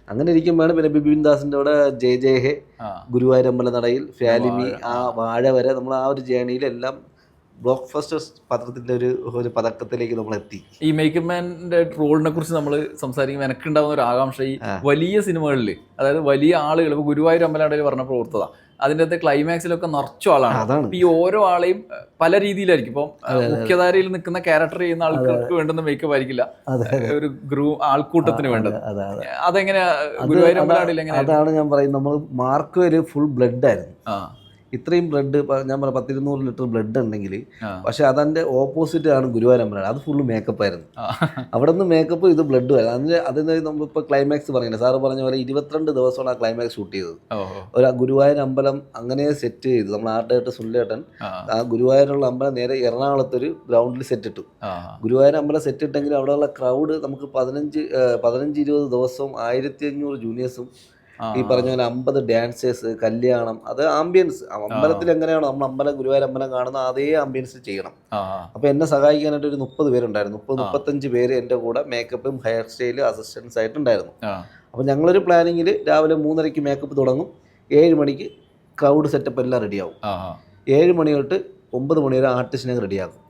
അങ്ങനെ ഇരിക്കുമ്പോഴാണ് പിന്നെ ബിപിൻ ദാസിന്റെ കൂടെ ജയജയഹെ, ഗുരുവായൂരമ്പല നടയിൽ, ഫാലിമി, ആ വാഴ വരെ നമ്മൾ ആ ഒരു ജേണിയിലെല്ലാം ബ്ലോക്ക് ഫസ്റ്റേഴ്സ് പത്രത്തിന്റെ ഒരു പതക്കത്തിലേക്ക് നമ്മൾ എത്തി. ഈ മേക്കപ്പ് മാൻ്റെ റോളിനെ കുറിച്ച് നമ്മൾ സംസാരിക്കുമ്പോൾ എനിക്കുണ്ടാകുന്ന ഒരു ആകാംക്ഷ, ഈ വലിയ സിനിമകളിൽ, അതായത് വലിയ ആളുകൾ, ഇപ്പോൾ ഗുരുവായൂർ അമ്പലനടയിൽ പറഞ്ഞപ്പോൾ ഓർത്തതാ, അതിൻ്റെ അകത്ത് ക്ലൈമാക്സിലൊക്കെ നിറച്ച ആളാണ്. ഈ ഓരോ ആളെയും പല രീതിയിലായിരിക്കും. ഇപ്പം മുഖ്യധാരയിൽ നിൽക്കുന്ന ക്യാരക്ടർ ചെയ്യുന്ന ആൾക്കാർക്ക് വേണ്ടുന്ന മേക്കപ്പ് ആയിരിക്കില്ല ഒരു ആൾക്കൂട്ടത്തിന് വേണ്ടത്. അതെങ്ങനെയാ ഗുരുവായൂർ അമ്പലനടയിൽ എങ്ങനെ? അതാണ് ഞാൻ പറയുന്നത്, നമ്മൾ മാർക്ക് ഒരു ഫുൾ ബ്ലഡ് ആയിരുന്നു. ഇത്രയും ബ്ലഡ് ഞാൻ പറയാം 100-200 ലിറ്റർ ബ്ലഡ് ഉണ്ടെങ്കിൽ ആ. പക്ഷെ അതിൻ്റെ ഓപ്പോസിറ്റ് ആണ് ഗുരുവായൂരമ്പലം. അത് ഫുള്ള് മേക്കപ്പ് ആയിരുന്നു. ആ. അവിടെ നിന്ന് മേക്കപ്പ് ഇത് ബ്ലഡ് വരും. അതിന് നമ്മളിപ്പോൾ ക്ലൈമാക്സ് പറഞ്ഞില്ല, സാറ് പറഞ്ഞ പോലെ 22 ദിവസമാണ് ആ ക്ലൈമാക്സ് ഷൂട്ട് ചെയ്തത്. ഓ. ഒരു ഗുരുവായൂർ അമ്പലം അങ്ങനെ സെറ്റ് ചെയ്തു. നമ്മൾ ആർട്ടായിട്ട് സുല്ലേട്ടൻ ആ ഗുരുവായൂരുള്ള അമ്പലം നേരെ എറണാകുളത്തൊരു ഗ്രൗണ്ടിൽ സെറ്റ് ഇട്ടു. ആ. ഗുരുവായൂർ അമ്പലം സെറ്റ് ഇട്ടെങ്കിൽ അവിടെയുള്ള ക്രൗഡ് നമുക്ക് 15-20 ദിവസവും 1500 ജൂനിയേഴ്സും ഈ പറഞ്ഞ പോലെ 50 ഡാൻസേഴ്സ്, കല്യാണം, അത് ആംബിയൻസ് അമ്പലത്തിൽ എങ്ങനെയാണോ നമ്മൾ അമ്പലം ഗുരുവായൂർ അമ്പലം കാണുന്ന അതേ ആംബിയൻസ് ചെയ്യണം. അപ്പോൾ എന്നെ സഹായിക്കാനായിട്ട് ഒരു 30 പേരുണ്ടായിരുന്നു. 35 പേര് എൻ്റെ കൂടെ മേക്കപ്പും ഹെയർ സ്റ്റൈലും അസിസ്റ്റൻസ് ആയിട്ടുണ്ടായിരുന്നു. അപ്പോൾ ഞങ്ങളൊരു പ്ലാനിങ്ങിൽ രാവിലെ 3:30 മേക്കപ്പ് തുടങ്ങും, 7 മണിക്ക് ക്രൗഡ് സെറ്റപ്പ് എല്ലാം റെഡിയാവും. 7 മണി തൊട്ട് 9 മണി വരെ ആർട്ടിസ്റ്റിനെ റെഡിയാക്കും.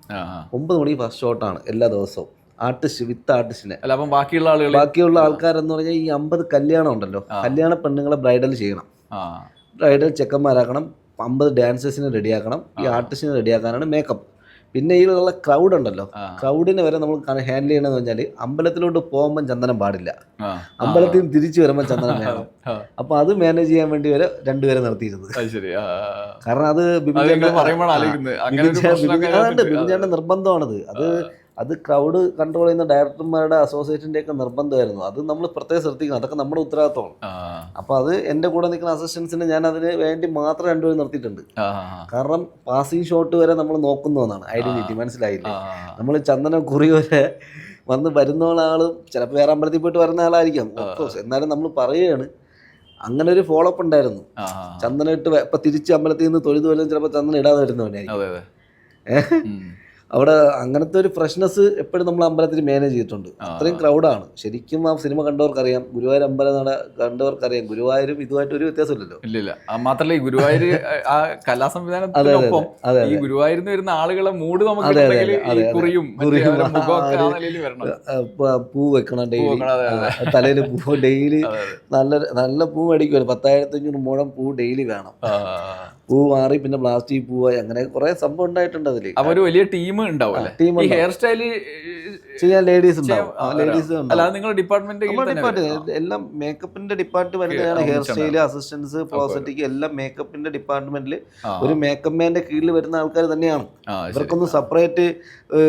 9 മണി ഫസ്റ്റ് ഷോട്ടാണ് എല്ലാ ദിവസവും, ആർട്ടിസ്റ്റ് വിത്ത് ആർട്ടിസ്റ്റിനെ. അല്ല, അപ്പം ബാക്കിയുള്ള ആൾക്കാരെന്ന് പറഞ്ഞാൽ ഈ 50 കല്യാണം ഉണ്ടല്ലോ, കല്യാണ പെണ്ണുങ്ങളെ ബ്രൈഡൽ ചെയ്യണം, ബ്രൈഡൽ ചെക്കന്മാരാക്കണം, 50 ഡാൻസേഴ്സിനെ റെഡിയാക്കണം, ഈ ആർട്ടിസ്റ്റിനെ റെഡിയാക്കാനാണ് മേക്കപ്പ്. പിന്നെ ഇതിലുള്ള ക്രൗഡ് ഉണ്ടല്ലോ, ക്രൗഡിനെ വരെ നമ്മൾ ഹാൻഡിൽ ചെയ്യണമെന്ന് പറഞ്ഞാൽ അമ്പലത്തിലോട്ട് പോകുമ്പോൾ ചന്ദനം പാടില്ല, അമ്പലത്തിൽ നിന്ന് തിരിച്ചു വരുമ്പോൾ ചന്ദനം വേണം. അപ്പോൾ അത് മാനേജ് ചെയ്യാൻ വേണ്ടി വരെ 2 പേരെ നിർത്തിയിരുന്നത്. കാരണം അത് ബിബിൻചാന്റെ നിർബന്ധമാണത്. അത് ക്രൗഡ് കൺട്രോൾ ചെയ്യുന്ന ഡയറക്ടർമാരുടെ അസോസിയേഷൻ്റെ ഒക്കെ നിർബന്ധമായിരുന്നു. അത് നമ്മൾ പ്രത്യേകം ശ്രദ്ധിക്കണം, അതൊക്കെ നമ്മുടെ ഉത്തരവാദിത്തമാണ്. അപ്പോൾ അത് എൻ്റെ കൂടെ നിൽക്കുന്ന അസിസ്റ്റൻസിന് ഞാൻ അതിന് വേണ്ടി മാത്രം 2 പേര് നിർത്തിയിട്ടുണ്ട്. കാരണം പാസിംഗ് ഷോട്ട് വരെ നമ്മൾ നോക്കുന്നതാണ് ഐഡന്റിറ്റി, മനസ്സിലായില്ലേ? നമ്മൾ ചന്ദന കുറി വരെ വന്ന് വരുന്ന ആളും ചിലപ്പോൾ വേറെ അമ്പലത്തിൽ പോയിട്ട് വരുന്ന ആളായിരിക്കാം, ഓഫ്കോഴ്സ്. എന്നാലും നമ്മൾ പറയുകയാണ്, അങ്ങനെ ഒരു ഫോളോ അപ്പ് ഉണ്ടായിരുന്നു. ചന്ദനം ഇട്ട് ഇപ്പം തിരിച്ച് അമ്പലത്തിൽ നിന്ന് തൊഴുതു വല്ലതും ചിലപ്പോൾ ചന്ദനം ഇടാതെ വരുന്നവനായിരിക്കും. അവിടെ അങ്ങനത്തെ ഒരു ഫ്രഷ്നെസ് എപ്പോഴും നമ്മൾ അമ്പലത്തിൽ മാനേജ് ചെയ്തിട്ടുണ്ട്. അത്രയും ക്രൗഡാണ്. ശരിക്കും ആ സിനിമ കണ്ടവർക്കറിയാം, ഗുരുവായൂർ അമ്പലം കണ്ടവർക്കറിയാം, ഗുരുവായൂരും ഇതുമായിട്ട് ഒരു വ്യത്യാസമില്ലല്ലോ. ഇല്ല, മാത്രല്ല ഈ ഗുരുവായൂർ ആ കലാ സംവിധാനത്തിനൊപ്പം ഈ ഗുരുവായൂരിൽ നിന്ന് വരുന്ന ആളുകളെ മൂഡ് നമുക്ക് പൂ വെക്കണം ഡെയിലി, തലയിൽ പൂ ഡെയിലി, നല്ല പൂ മേടിക്കുമല്ലോ, 10,500 മുഴം പൂ ഡെയിലി വേണം. പൂ മാറി പിന്നെ പ്ലാസ്റ്റിക് പൂവായി, അങ്ങനെ കുറെ സംഭവം ഉണ്ടായിട്ടുണ്ട് അതില്. അപ്പൊ ഒരു വലിയ ടീം ഉണ്ടാവും. ഈ ഹെയർ സ്റ്റൈല് ചെയ്യാൻ ലേഡീസ് ഉണ്ടാവും. ലേഡീസ് നിങ്ങളുടെ ഡിപ്പാർട്ട്മെന്റ് എല്ലാം മേക്കപ്പിന്റെ ഡിപ്പാർട്ട്മെന്റിലാണ്. ഹെയർ സ്റ്റൈല്, അസിസ്റ്റൻസ്, പ്രോസറ്റിക് എല്ലാം മേക്കപ്പിന്റെ ഡിപ്പാർട്ട്മെന്റിൽ ഒരു മേക്കപ്പ് മാന്റെ കീഴിൽ വരുന്ന ആൾക്കാർ തന്നെയാണ്. ഇവർക്കൊന്നും സെപ്പറേറ്റ്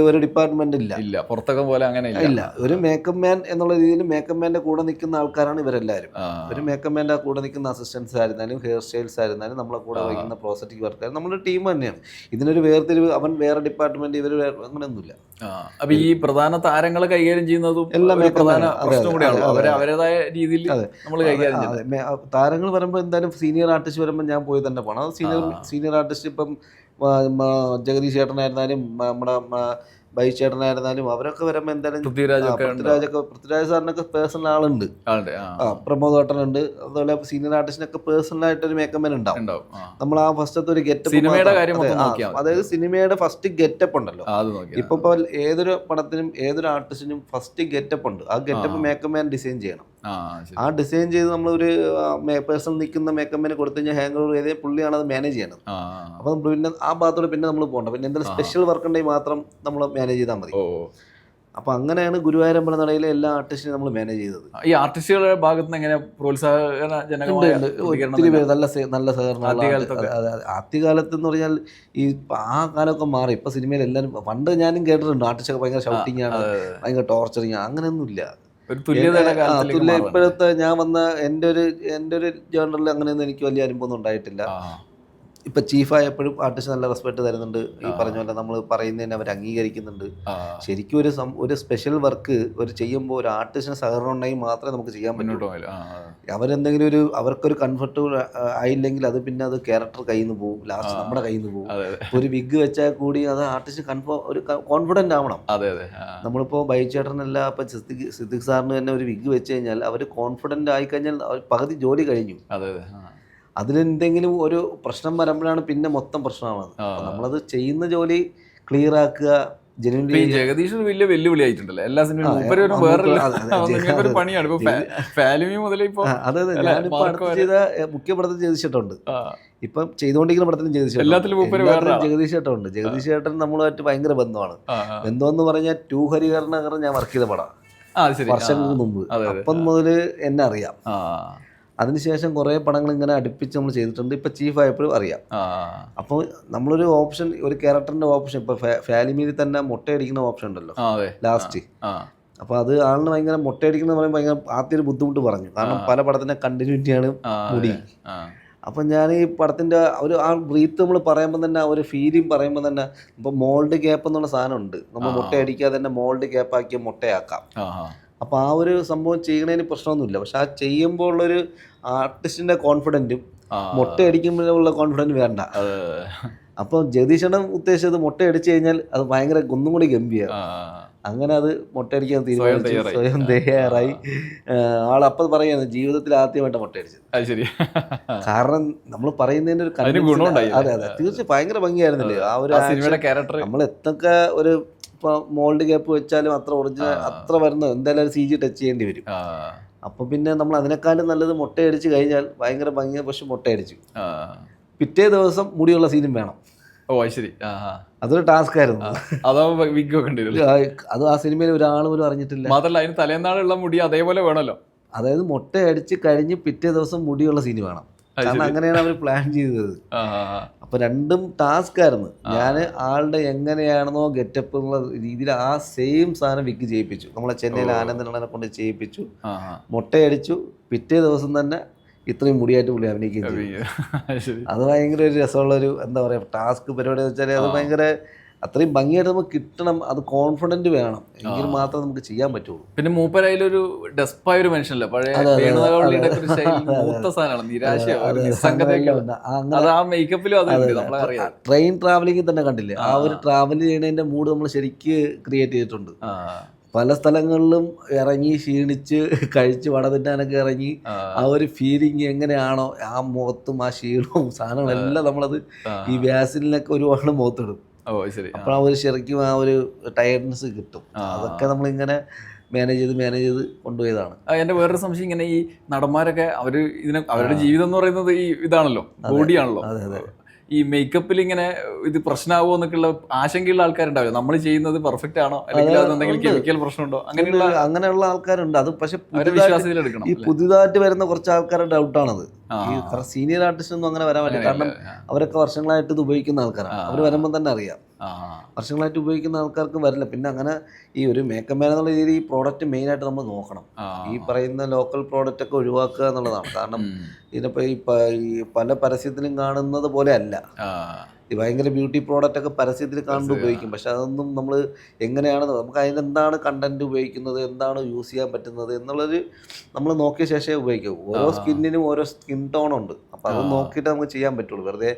ഒരു ഡിപ്പാർട്ട്മെന്റ് ഇല്ല. പുറത്തൊക്കെ പോലെ അങ്ങനെ ഇല്ല. ഒരു മേക്കപ്പ് മാൻ എന്നുള്ള രീതിയിൽ മേക്കപ്പ് മാന്റെ കൂടെ നിൽക്കുന്ന ആൾക്കാരാണ് ഇവരെല്ലാവരും. ഒരു മേക്കപ്പ് മാന്റെ കൂടെ നിൽക്കുന്ന അസിസ്റ്റൻസ് ആയിരുന്നാലും ഹെയർ സ്റ്റൈൽസ് ആയിരുന്നാലും നമ്മളെ കൂടെ വഹിക്കുന്ന പ്രോസറ്റിക് വർക്കാർ നമ്മുടെ ടീം തന്നെയാണ്. ഇതിനൊരു വേർതിരിവ് അവൻ വേറെ ഡിപ്പാർട്ട്മെന്റ് ഇവർ അങ്ങനെയൊന്നുമില്ല. അപ്പൊ ഈ പ്രധാന താരങ്ങളെ കൈകാര്യം ചെയ്യുന്നതും എല്ലാം അവരുടേതായ രീതിയിൽ നമ്മൾ കൈകാര്യം ചെയ്യുന്നത്. താരങ്ങൾ വരുമ്പോൾ എന്തായാലും സീനിയർ ആർട്ടിസ്റ്റ് വരുമ്പോൾ ഞാൻ പോയി തന്നെ പോകണം. അത് സീനിയർ ആർട്ടിസ്റ്റ് ഇപ്പം ജഗദീഷ് ചേട്ടനായിരുന്നാലും നമ്മുടെ ബൈ ചേട്ടനായിരുന്നാലും അവരൊക്കെ വരുമ്പോൾ എന്തായാലും പൃഥ്വിരാജ് സാറിനൊക്കെ പേഴ്സണൽ ആളുണ്ട്, പ്രമോദ് ഏട്ടനുണ്ട്, അതുപോലെ സീനിയർ ആർട്ടിസ്റ്റിനൊക്കെ പേഴ്സണൽ ആയിട്ടൊരു മേക്കപ്പ് മാൻ ഉണ്ടാവും. നമ്മൾ ആ ഫസ്റ്റത്തെ ഒരു ഗെറ്റപ്പ്, അതായത് സിനിമയുടെ ഫസ്റ്റ് ഗെറ്റപ്പ് ഉണ്ടല്ലോ. ഇപ്പൊ ഏതൊരു പടത്തിനും ഏതൊരു ആർട്ടിസ്റ്റിനും ഫസ്റ്റ് ഗെറ്റപ്പ് ഉണ്ട്. ആ ഗെറ്റപ്പ് മേക്കപ്പ് മാൻ ഡിസൈൻ ചെയ്യണം. ആ ഡിസൈൻ ചെയ്ത് നമ്മളൊരു പേഴ്സൺ നിൽക്കുന്ന മേക്കപ്പ് മാന് കൊടുത്തു കഴിഞ്ഞാൽ ഹാങ് ഓവർ ചെയ്തേ പുള്ളിയാണ് അത് മാനേജ് ചെയ്യണത്. അപ്പൊ പിന്നെ ആ ഭാഗത്തോടെ പിന്നെ നമ്മൾ പോകണ്ട. പിന്നെ എന്തെങ്കിലും സ്പെഷ്യൽ വർക്ക് ഉണ്ടെങ്കിൽ മാത്രം നമ്മൾ മാനേജ് ചെയ്താൽ മതി. അപ്പൊ അങ്ങനെയാണ് ഗുരുവായൂർ അമ്പലനടയിലെ എല്ലാ ആർട്ടിസ്റ്റിനും നമ്മൾ മാനേജ് ചെയ്തത്. ഈ ആർട്ടിസ്റ്റുകളുടെ ഭാഗത്ത് നിന്ന് എങ്ങനെ ഒത്തിരി പേര് നല്ല സഹകരണം. ആദ്യകാലത്ത് എന്ന് പറഞ്ഞാൽ ഈ ആ കാലമൊക്കെ മാറി. ഇപ്പൊ സിനിമയിൽ എല്ലാവരും, പണ്ട് ഞാനും കേട്ടിട്ടുണ്ട് ആർട്ടിസ്റ്റൊക്കെ ഭയങ്കര ഷൗട്ടിങ് ആണ്, ഭയങ്കര ടോർച്ചറിങ്, അങ്ങനെയൊന്നും ഇല്ല. തുല്യ ഇപ്പോഴത്തെ ഞാൻ വന്ന എൻ്റെ ഒരു ജേണലിൽ അങ്ങനെയൊന്നും എനിക്ക് വലിയ അനുഭവം ഉണ്ടായിട്ടില്ല. ഇപ്പം ചീഫായപ്പോഴും ആർട്ടിസ്റ്റ് നല്ല റെസ്പെക്ട് തരുന്നുണ്ട്. ഈ പറഞ്ഞ പോലെ നമ്മൾ പറയുന്നതിന് അവർ അംഗീകരിക്കുന്നുണ്ട്. ശരിക്കും ഒരു സ്പെഷ്യൽ വർക്ക് ഒരു ചെയ്യുമ്പോൾ ഒരു ആർട്ടിസ്റ്റിന് സഹകരണം ഉണ്ടെങ്കിൽ മാത്രമേ നമുക്ക് ചെയ്യാൻ പറ്റുള്ളൂ. അവരെന്തെങ്കിലും അവർക്കൊരു കംഫർട്ടബിൾ ആയില്ലെങ്കിൽ അത് പിന്നെ അത് ക്യാരക്ടർ കയ്യിൽ നിന്ന് പോകും, ലാസ്റ്റ് നമ്മുടെ കയ്യിൽ നിന്ന് പോകും. ഒരു വിഗ് വെച്ചാൽ കൂടി അത് ആർട്ടിസ്റ്റ് ഒരു കോൺഫിഡൻ്റ് ആവണം. നമ്മളിപ്പോൾ ബൈച്ചേട്ടനല്ല, ഇപ്പം സിദ്ദിഖ് സാറിന് തന്നെ ഒരു വിഗ് വെച്ച് കഴിഞ്ഞാൽ അവർ കോൺഫിഡൻ്റ് ആയിക്കഴിഞ്ഞാൽ പകുതി ജോലി കഴിഞ്ഞു. അതിലെന്തെങ്കിലും ഒരു പ്രശ്നം വരുമ്പോഴാണ് പിന്നെ മൊത്തം പ്രശ്നമാണത്. നമ്മളത് ചെയ്യുന്ന ജോലി ക്ലിയർ ആക്കുക. ജഗദീഷ് വലിയ വെല്ലുവിളി ആയിട്ടുണ്ടല്ലോ എല്ലാ സിനിമയിലും. അതെ, ഞാനിപ്പോ അടുത്ത് ചെയ്ത മുഖ്യ പടത്തിൽ ചെയ്തിട്ടുണ്ട്, ഇപ്പം ചെയ്തുകൊണ്ടിരിക്കുന്ന പടത്തിലും ചെയ്തിട്ടുണ്ട്. ജഗദീഷ് ചേട്ടനുണ്ട്. ജഗദീഷ് ചേട്ടൻ നമ്മളുമായിട്ട് ഭയങ്കര ബന്ധമാണ്. ബന്ധമെന്ന് പറഞ്ഞാൽ 2 ഹരിഹരനഗർ ഞാൻ വർക്ക് ചെയ്ത പടം വർഷങ്ങൾക്ക് മുമ്പ്. അപ്പം മുതൽ എന്നെ അറിയാം. അതിനുശേഷം കുറേ പടങ്ങൾ ഇങ്ങനെ അടുപ്പിച്ച് നമ്മൾ ചെയ്തിട്ടുണ്ട്. ഇപ്പോൾ ചീഫായപ്പോഴും അറിയാം. അപ്പോൾ നമ്മളൊരു ഓപ്ഷൻ, ഒരു ക്യാരക്ടറിൻ്റെ ഓപ്ഷൻ, ഇപ്പോൾ ഫാലിമിയിൽ തന്നെ മുട്ടയടിക്കുന്ന ഓപ്ഷൻ ഉണ്ടല്ലോ ലാസ്റ്റ്. അപ്പോൾ അത് ആളിന് ഭയങ്കര മുട്ടയടിക്കുന്ന പറയുമ്പോൾ ഭയങ്കര ആദ്യം ഒരു ബുദ്ധിമുട്ട് പറഞ്ഞു. കാരണം പല പടത്തിൻ്റെ കണ്ടിന്യൂറ്റിയാണ് മുടി. അപ്പം ഞാൻ ഈ പടത്തിൻ്റെ ഒരു ആ ബ്രീത്ത് നമ്മൾ പറയുമ്പോൾ തന്നെ ഒരു ഫീലിംഗ് പറയുമ്പോൾ തന്നെ ഇപ്പോൾ മോൾഡ് ഗ്യാപ്പ് എന്നുള്ള സാധനമുണ്ട്. നമ്മൾ മുട്ടയടിക്കാതെ തന്നെ മോൾഡ് ഗ്യാപ്പാക്കിയ മുട്ടയാക്കാം. അപ്പോൾ ആ ഒരു സംഭവം ചെയ്യണതിന് പ്രശ്നമൊന്നുമില്ല. പക്ഷെ ആ ചെയ്യുമ്പോൾ ഉള്ളൊരു ആർട്ടിസ്റ്റിൻ്റെ കോൺഫിഡൻറ്റും മുട്ടയടിക്കുമ്പോഴുള്ള കോൺഫിഡൻറ്റ് വേണ്ട. അപ്പോൾ ജഗദീഷേട്ടൻ ഉദ്ദേശിച്ചത് മുട്ടയടിച്ചു കഴിഞ്ഞാൽ അത് ഭയങ്കര ഒന്നും കൂടി ഗംഭീരം. അങ്ങനെ അത് മുട്ടയടിക്കാൻ തീരുമാനിച്ചു, സ്വയം തയ്യാറായി. ആളപ്പം പറയുന്നത് ജീവിതത്തിൽ ആദ്യമായിട്ട് മുട്ടയടിച്ചത്. കാരണം നമ്മൾ പറയുന്നതിൻ്റെ ഒരു അതെ അതെ തീർച്ചയായും ഭയങ്കര ഭംഗിയായിരുന്നില്ലേ ആ ഒരു ക്യാരക്ടർ. നമ്മൾ എത്തൊക്കെ ഒരു ഇപ്പോൾ മോൾഡ് ഗ്യാപ്പ് വെച്ചാലും അത്ര ഒറിജിനൽ അത്ര വരുന്നത് എന്തായാലും ഒരു CG ടച്ച് ചെയ്യേണ്ടി വരും. അപ്പം പിന്നെ നമ്മൾ അതിനേക്കാളും നല്ലത് മുട്ടയടിച്ച് കഴിഞ്ഞാൽ ഭയങ്കര ഭംഗിയാണ്. പക്ഷെ മുട്ടയടിച്ചു പിറ്റേ ദിവസം മുടിയുള്ള സീനും വേണം. ശരി. അതൊരു ടാസ്ക് ആയിരുന്നു. അത് ആ സിനിമയിൽ ഒരാൾ പോലും അറിഞ്ഞിട്ടില്ല. മാത്രമല്ല അതിന് തലേന്നാളുള്ള മുടി അതേപോലെ വേണമല്ലോ. അതായത് മുട്ടയടിച്ച് കഴിഞ്ഞ് പിറ്റേ ദിവസം മുടിയുള്ള സീന് വേണം. കാരണം അങ്ങനെയാണ് അവർ പ്ലാൻ ചെയ്തത്. അപ്പൊ രണ്ടും ടാസ്ക് ആയിരുന്നു. ഞാൻ ആളുടെ എങ്ങനെയാണെന്നോ ഗെറ്റപ്പ് എന്നുള്ള രീതിയിൽ ആ സെയിം സാധനം വിക്ക് ചെയ്യിപ്പിച്ചു. നമ്മളെ ചെന്നൈയിൽ ആനന്ദനെ കൊണ്ട് ചെയ്യിപ്പിച്ചു. മുട്ടയടിച്ചു പിറ്റേ ദിവസം തന്നെ ഇത്രയും മുടിയായിട്ട് പുള്ളി അഭിനയിക്കുകയും ചെയ്തു. അത് ഭയങ്കര ഒരു രസമുള്ളൊരു എന്താ പറയുക ടാസ്ക് പരിപാടി എന്ന് വെച്ചാൽ അത് ഭയങ്കര അത്രയും ഭംഗിയായിട്ട് നമുക്ക് കിട്ടണം. അത് കോൺഫിഡൻറ്റ് വേണം, എങ്കിൽ മാത്രമേ നമുക്ക് ചെയ്യാൻ പറ്റുള്ളൂ. പിന്നെ മൂപ്പരയിലൊരു ഡെസ്പായ ഒരു മനുഷ്യനല്ലേ, പഴയ ട്രെയിൻ ട്രാവലിംഗിൽ തന്നെ കണ്ടില്ലേ, ആ ഒരു ട്രാവൽ ചെയ്യുന്നതിന്റെ മൂഡ് നമ്മൾ ശരിക്ക് ക്രിയേറ്റ് ചെയ്തിട്ടുണ്ട്. പല സ്ഥലങ്ങളിലും ഇറങ്ങി ക്ഷീണിച്ച് കഴിച്ച് വടതിട്ടാനൊക്കെ ഇറങ്ങി ആ ഒരു ഫീലിംഗ് എങ്ങനെയാണോ ആ മുഖത്തും ആ ക്ഷീണവും സാധനങ്ങളെല്ലാം നമ്മളത് ഈ വാസിലിനൊക്കെ ഒരുപാട് മുഖത്തിടും. അപ്പോൾ ആ ഒരു ശരിക്കും ആ ഒരു ടയർഡ്നെസ് കിട്ടും. അതൊക്കെ നമ്മളിങ്ങനെ മാനേജ് ചെയ്ത് കൊണ്ടുപോയതാണ്. എൻ്റെ വേറൊരു സംശയം, ഇങ്ങനെ ഈ നടന്മാരൊക്കെ അവരുടെ ജീവിതം എന്ന് പറയുന്നത് ഈ ഇതാണല്ലോ, ബോഡിയാണല്ലോ. ഈ മേക്കപ്പിൽ ഇങ്ങനെ ഇത് പ്രശ്നമാവോ എന്നൊക്കെയുള്ള ആശങ്കയുള്ള ആൾക്കാരുണ്ടാവില്ല. നമ്മൾ ചെയ്യുന്നത് പെർഫെക്റ്റ് ആണോ, അല്ലെങ്കിൽ അതെന്തെങ്കിലും കെമിക്കൽ പ്രശ്നമുണ്ടോ, അങ്ങനെയുള്ള ആൾക്കാരുണ്ട്. അത് പക്ഷെ വിശ്വാസത്തിലെടുക്കണം. ഈ പുതിയതായിട്ട് വരുന്ന കുറച്ച് ആൾക്കാരുടെ ഡൗട്ടാണത്. ഈ സീനിയർ ആർട്ടിസ്റ്റ് ഒന്നും അങ്ങനെ വരാൻ പറ്റില്ല. കാരണം അവരൊക്കെ വർഷങ്ങളായിട്ട് ഇത് ഉപയോഗിക്കുന്ന ആൾക്കാരാണ്. അവർ വരുമ്പോൾ തന്നെ അറിയാം വർഷങ്ങളായിട്ട് ഉപയോഗിക്കുന്ന ആൾക്കാർക്ക് വരില്ല. പിന്നെ അങ്ങനെ ഈ ഒരു മേക്കപ്പ് മാൻ എന്നുള്ള രീതിയിൽ ഈ പ്രോഡക്റ്റ് മെയിനായിട്ട് നമ്മൾ നോക്കണം. ഈ പറയുന്ന ലോക്കൽ പ്രോഡക്റ്റ് ഒക്കെ ഒഴിവാക്കുക എന്നുള്ളതാണ്. കാരണം ഇതിനിപ്പോൾ ഈ പല പരസ്യത്തിലും കാണുന്നത് പോലെ അല്ല. ഈ ഭയങ്കര ബ്യൂട്ടി പ്രോഡക്റ്റ് ഒക്കെ പരസ്യത്തിൽ കാണുമ്പോൾ ഉപയോഗിക്കും. പക്ഷെ അതൊന്നും നമ്മൾ എങ്ങനെയാണെന്ന് നമുക്ക് അതിനെന്താണ് കണ്ടന്റ് ഉപയോഗിക്കുന്നത്, എന്താണ് യൂസ് ചെയ്യാൻ പറ്റുന്നത് എന്നുള്ളത് നമ്മൾ നോക്കിയ ശേഷമേ ഉപയോഗിക്കൂ. ഓരോ സ്കിന്നിനും ഓരോ സ്കിൻ ടോണുണ്ട്. അപ്പോൾ അത് നോക്കിയിട്ട് നമുക്ക് ചെയ്യാൻ പറ്റുള്ളൂ. വെറുതെ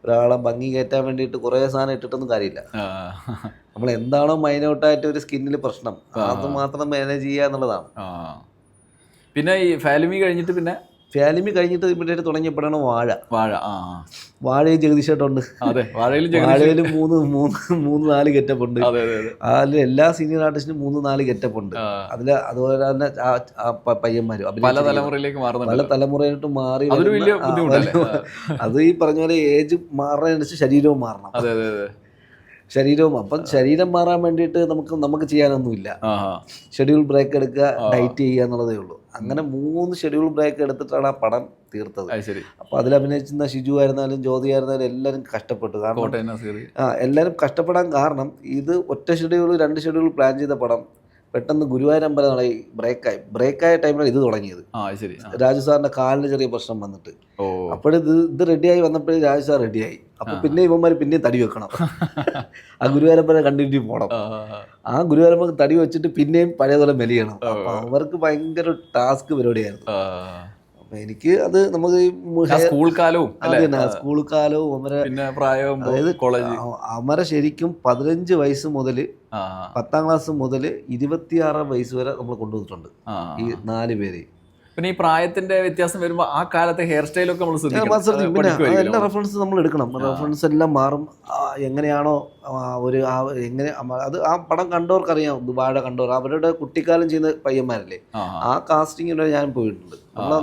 ഒരാളെ ഭംഗി കയറ്റാൻ വേണ്ടിയിട്ട് കുറേ സാധനം ഇട്ടിട്ടൊന്നും കാര്യമില്ല. നമ്മൾ എന്താണോ മൈനോട്ടായിട്ട് ഒരു സ്കിന്നിൽ പ്രശ്നം അത് മാത്രം മാനേജ് ചെയ്യുക എന്നുള്ളതാണ്. പിന്നെ ഈ ഫാലിമി കഴിഞ്ഞിട്ട് ഇവിടെ തുടങ്ങിയപ്പോഴാണ് വാഴയിൽ ജഗദീഷേട്ടുണ്ട്. വാഴയിൽ 3-4 ഗെറ്റപ്പ് ഉണ്ട്. അതിൽ എല്ലാ സീനിയർ ആർട്ടിസ്റ്റിനും 3-4 ഗെറ്റപ്പ് ഉണ്ട്. അതുപോലെ തന്നെ പയ്യന്മാരും പല തലമുറയായിട്ട് മാറി. അത് ഈ പറഞ്ഞ പോലെ ഏജ് മാറുന്നതിനനുസരിച്ച് ശരീരവും മാറണം. അപ്പം ശരീരം മാറാൻ വേണ്ടിയിട്ട് നമുക്ക് ചെയ്യാനൊന്നുമില്ല. ഷെഡ്യൂൾ ബ്രേക്ക് എടുക്കുക, ഡയറ്റ് ചെയ്യുക എന്നുള്ളതേ ഉള്ളൂ. അങ്ങനെ 3 ഷെഡ്യൂൾ ബ്രേക്ക് എടുത്തിട്ടാണ് ആ പടം തീർത്തത്. അപ്പോൾ അതിൽ അഭിനയിച്ചിരുന്ന ഷിജു ആയിരുന്നാലും ജ്യോതി ആയിരുന്നാലും എല്ലാവരും കഷ്ടപ്പെട്ടു. കാരണം എല്ലാവരും കഷ്ടപ്പെടാൻ കാരണം ഇത് ഒറ്റ ഷെഡ്യൂൾ 2 ഷെഡ്യൂൾ പ്ലാൻ ചെയ്ത പടം പെട്ടെന്ന് ഗുരുവായൂർ അമ്പലം ബ്രേക്കായ ടൈമിലാണ് ഇത് തുടങ്ങിയത്. രാജു സാറിന്റെ കാലിന് ചെറിയ പ്രശ്നം വന്നിട്ട് ഇത് റെഡിയായി വന്നപ്പോഴേ രാജു സാർ റെഡിയായി. അപ്പൊ പിന്നെ ഇവന്മാർ പിന്നെയും തടി വെക്കണം. ആ ഗുരുവായൂരപ്പനെ കണ്ടിന്യൂ പോകണം. ആ ഗുരുവായൂരപ്പ തടി വെച്ചിട്ട് പിന്നെയും പഴയതുപോലെ മെലിയണം. അപ്പൊ അവർക്ക് ഭയങ്കര ടാസ്ക് പരിപാടിയായിരുന്നു. എനിക്ക് അത് നമുക്ക് സ്കൂൾ കാലവും അമര ശരിക്കും 15 വയസ്സ് മുതൽ 10ാം ക്ലാസ് മുതൽ 26 വയസ്സ് വരെ നമ്മൾ കൊണ്ടുവന്നിട്ടുണ്ട് ഈ 4 പേര്. പിന്നെ ഈ പ്രായത്തിന്റെ വ്യത്യാസം വരുമ്പോൾ ആ കാലത്തെ ഹെയർ സ്റ്റൈലൊക്കെ നമ്മൾ ശ്രദ്ധിക്കും. പിന്നെ എല്ലാ റെഫറൻസ് നമ്മൾ എടുക്കണം. റെഫറൻസ് എല്ലാം മാറും. എങ്ങനെയാണോ എങ്ങനെ അത് ആ പടം കണ്ടവർക്കറിയാം. വാഴ കണ്ടവർ അവരുടെ കുട്ടിക്കാലം ചെയ്യുന്ന പയ്യന്മാരല്ലേ, ആ കാസ്റ്റിങ്ങിലൂടെ ഞാൻ പോയിട്ടുണ്ട്.